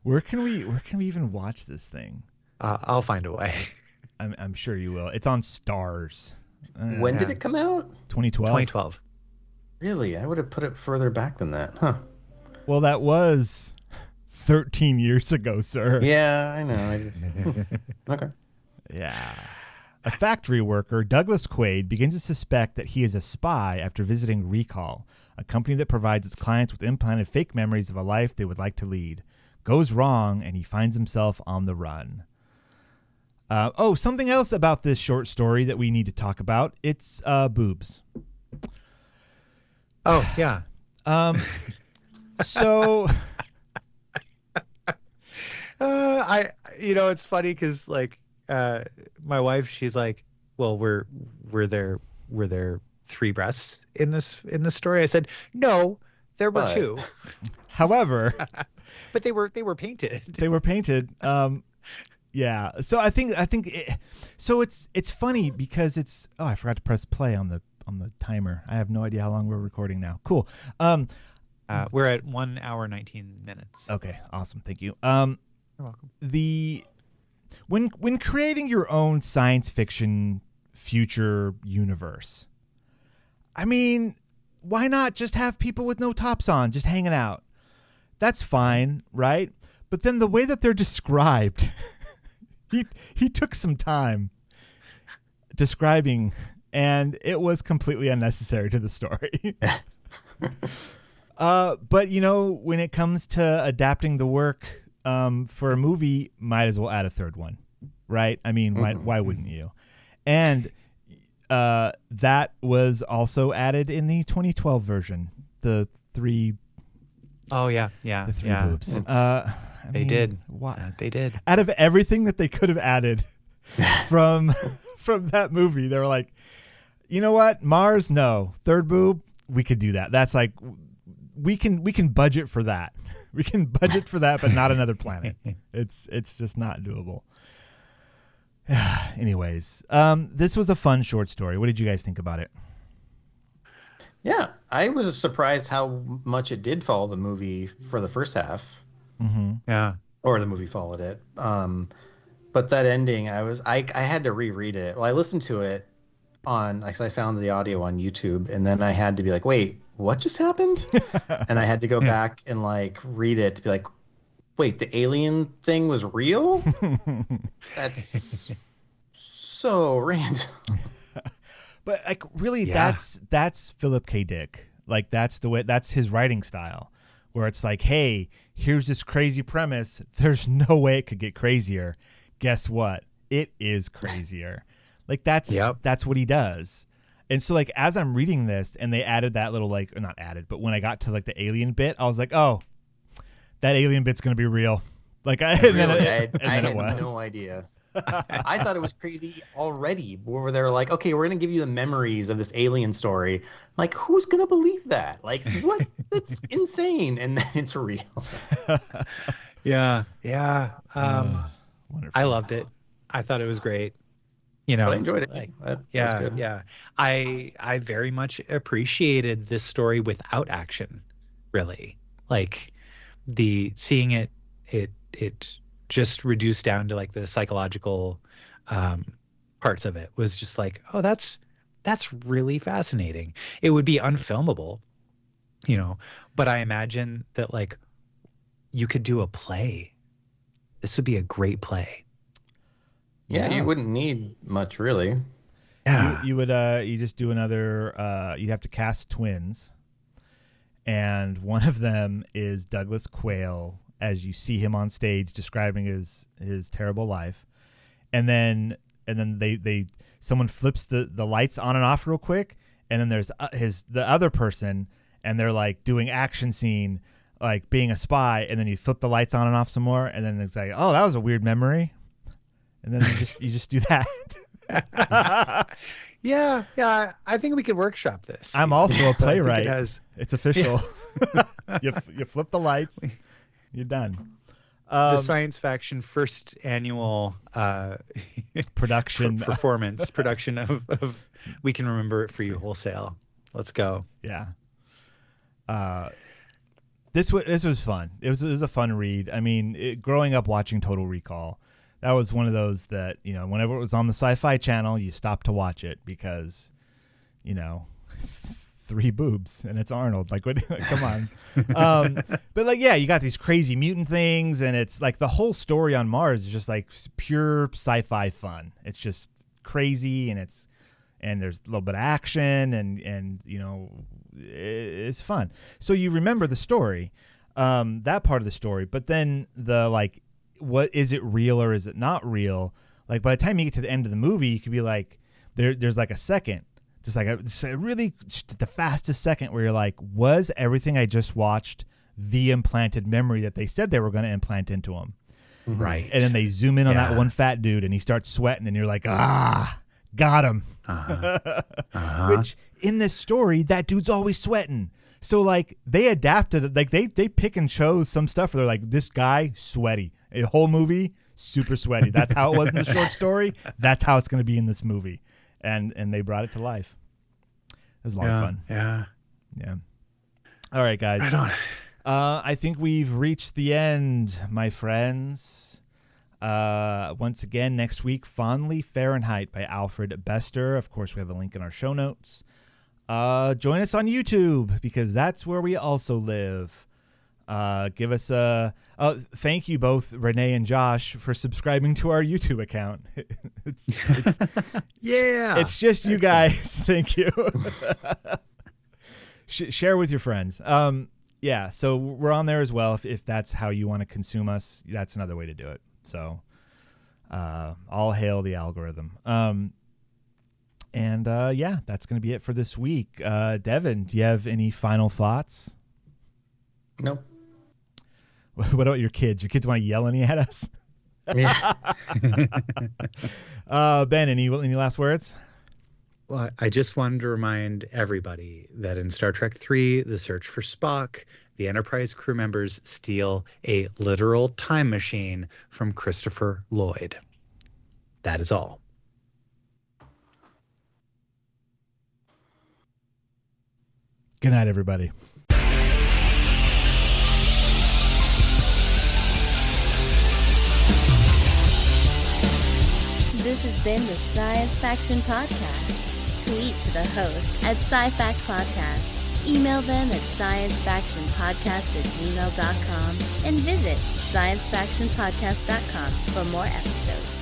S2: Where can we even watch this thing?
S3: I'll find a way.
S2: I'm sure you will. It's on Stars.
S4: When did it come out?
S2: 2012.
S3: 2012.
S4: Really? I would have put it further back than that. Huh.
S2: Well, that was 13 years ago, sir.
S4: Yeah, I know. I just okay.
S2: Yeah. A factory worker, Douglas Quaid, begins to suspect that he is a spy after visiting Recall, a company that provides its clients with implanted fake memories of a life they would like to lead. Goes wrong, and he finds himself on the run. Something else about this short story that we need to talk about. It's boobs.
S3: Oh, yeah.
S2: So
S3: it's funny because like my wife, she's like, well, were there 3 breasts in this story? I said, no, there were 2.
S2: However,
S3: but they were painted.
S2: They were painted. Yeah. So I think it's funny because it's I forgot to press play on the timer. I have no idea how long we're recording now. Cool.
S3: We're at 1 hour 19 minutes.
S2: Okay, awesome. Thank you.
S3: You're welcome.
S2: When creating your own science fiction future universe, I mean, why not just have people with no tops on just hanging out? That's fine, right? But then the way that they're described, he took some time describing, and it was completely unnecessary to the story. But when it comes to adapting the work for a movie, might as well add a third one, right? I mean, why wouldn't you? And that was also added in the 2012 version. The 3.
S3: Oh yeah.
S2: The 3 boobs.
S3: They did.
S2: Why?
S3: They did.
S2: Out of everything that they could have added from that movie, they were like, you know what? Mars, no. 3rd boob, we could do that. That's like, we can budget for that. We can budget for that, but not another planet. It's just not doable. Anyways, this was a fun short story. What did you guys think about it?
S4: Yeah, I was surprised how much it did follow the movie for the first half.
S2: Mm-hmm.
S3: Yeah.
S4: Or the movie followed it. But that ending, I had to reread it. Well, I listened to it I found the audio on YouTube, and then I had to be like, wait, what just happened? And I had to go back and like read it to be like, wait, the alien thing was real? That's so random.
S2: But like, really, that's Philip K. Dick. Like, that's his writing style, where it's like, hey, here's this crazy premise. There's no way it could get crazier. Guess what? It is crazier. Like, that's what he does. And so, like, as I'm reading this, and they added that little, like, or not added, but when I got to like the alien bit, I was like, oh, that alien bit's gonna be real. Like, I had
S4: no idea. I thought it was crazy already. Where they're like, okay, we're gonna give you the memories of this alien story. Like, who's gonna believe that? Like, what? That's insane. And then it's real.
S3: Yeah.
S2: Wonderful.
S3: I loved it. I thought it was great.
S4: But I enjoyed it. That was good.
S3: Yeah. I very much appreciated this story without action. Really, like seeing it just reduced down to like the psychological parts of it was just like, oh, that's really fascinating. It would be unfilmable, but I imagine that like you could do a play. This would be a great play.
S4: Yeah, you wouldn't need much really.
S3: Yeah.
S2: You would you just do another you'd have to cast twins, and one of them is Douglas Quayle as you see him on stage describing his terrible life, and then someone flips the lights on and off real quick, and then there's the other person, and they're like doing action scene like being a spy, and then you flip the lights on and off some more, and then it's like, oh, that was a weird memory. And then you just do that.
S3: Yeah. I think we could workshop this.
S2: I'm also a playwright. It's official.
S3: Yeah.
S2: You flip the lights. You're done.
S3: The Science Faction first annual
S2: production
S3: production of We Can Remember It For You Wholesale. Let's go.
S2: Yeah. This was fun. It was a fun read. I mean, growing up watching Total Recall, that was one of those that, whenever it was on the Sci-Fi Channel, you stopped to watch it because, 3 boobs and it's Arnold. Like, what? Come on. But like, yeah, you got these crazy mutant things, and it's like the whole story on Mars is just like pure sci-fi fun. It's just crazy, and there's a little bit of action, and you know, it's fun. So you remember the story, that part of the story, but then the like, what is it real or is it not real? Like by the time you get to the end of the movie, you could be like, there's like a second, just like a really the fastest second where you're like, was everything I just watched the implanted memory that they said they were going to implant into him?
S3: Right.
S2: And then they zoom in on that one fat dude, and he starts sweating, and you're like, got him. Which in this story, that dude's always sweating. So like they adapted, like they pick and chose some stuff where they're like, this guy sweaty. A whole movie super sweaty. That's how it was in the short story. That's how it's going to be in this movie, and they brought it to life. It was a lot of fun.
S3: Yeah.
S2: All right, guys.
S3: Right on.
S2: I think we've reached the end, my friends. Once again, next week, Fondly Fahrenheit by Alfred Bester. Of course, we have a link in our show notes. Join us on YouTube, because that's where we also live. Give us a thank you both, Renee and Josh, for subscribing to our YouTube account. It's just you guys. Thank you. Share with your friends. Yeah, so we're on there as well. If that's how you want to consume us, that's another way to do it. So all hail the algorithm. Yeah, that's going to be it for this week. Devon, do you have any final thoughts?
S4: No.
S2: What about your kids? Your kids want to yell any at us?
S4: Yeah.
S2: Ben, any last words?
S3: Well, I just wanted to remind everybody that in Star Trek III, The Search for Spock, the Enterprise crew members steal a literal time machine from Christopher Lloyd. That is all.
S2: Good night, everybody.
S1: This has been the Science Faction Podcast. Tweet to the host at SciFactPodcast. Email them at sciencefactionpodcast@gmail.com and visit sciencefactionpodcast.com for more episodes.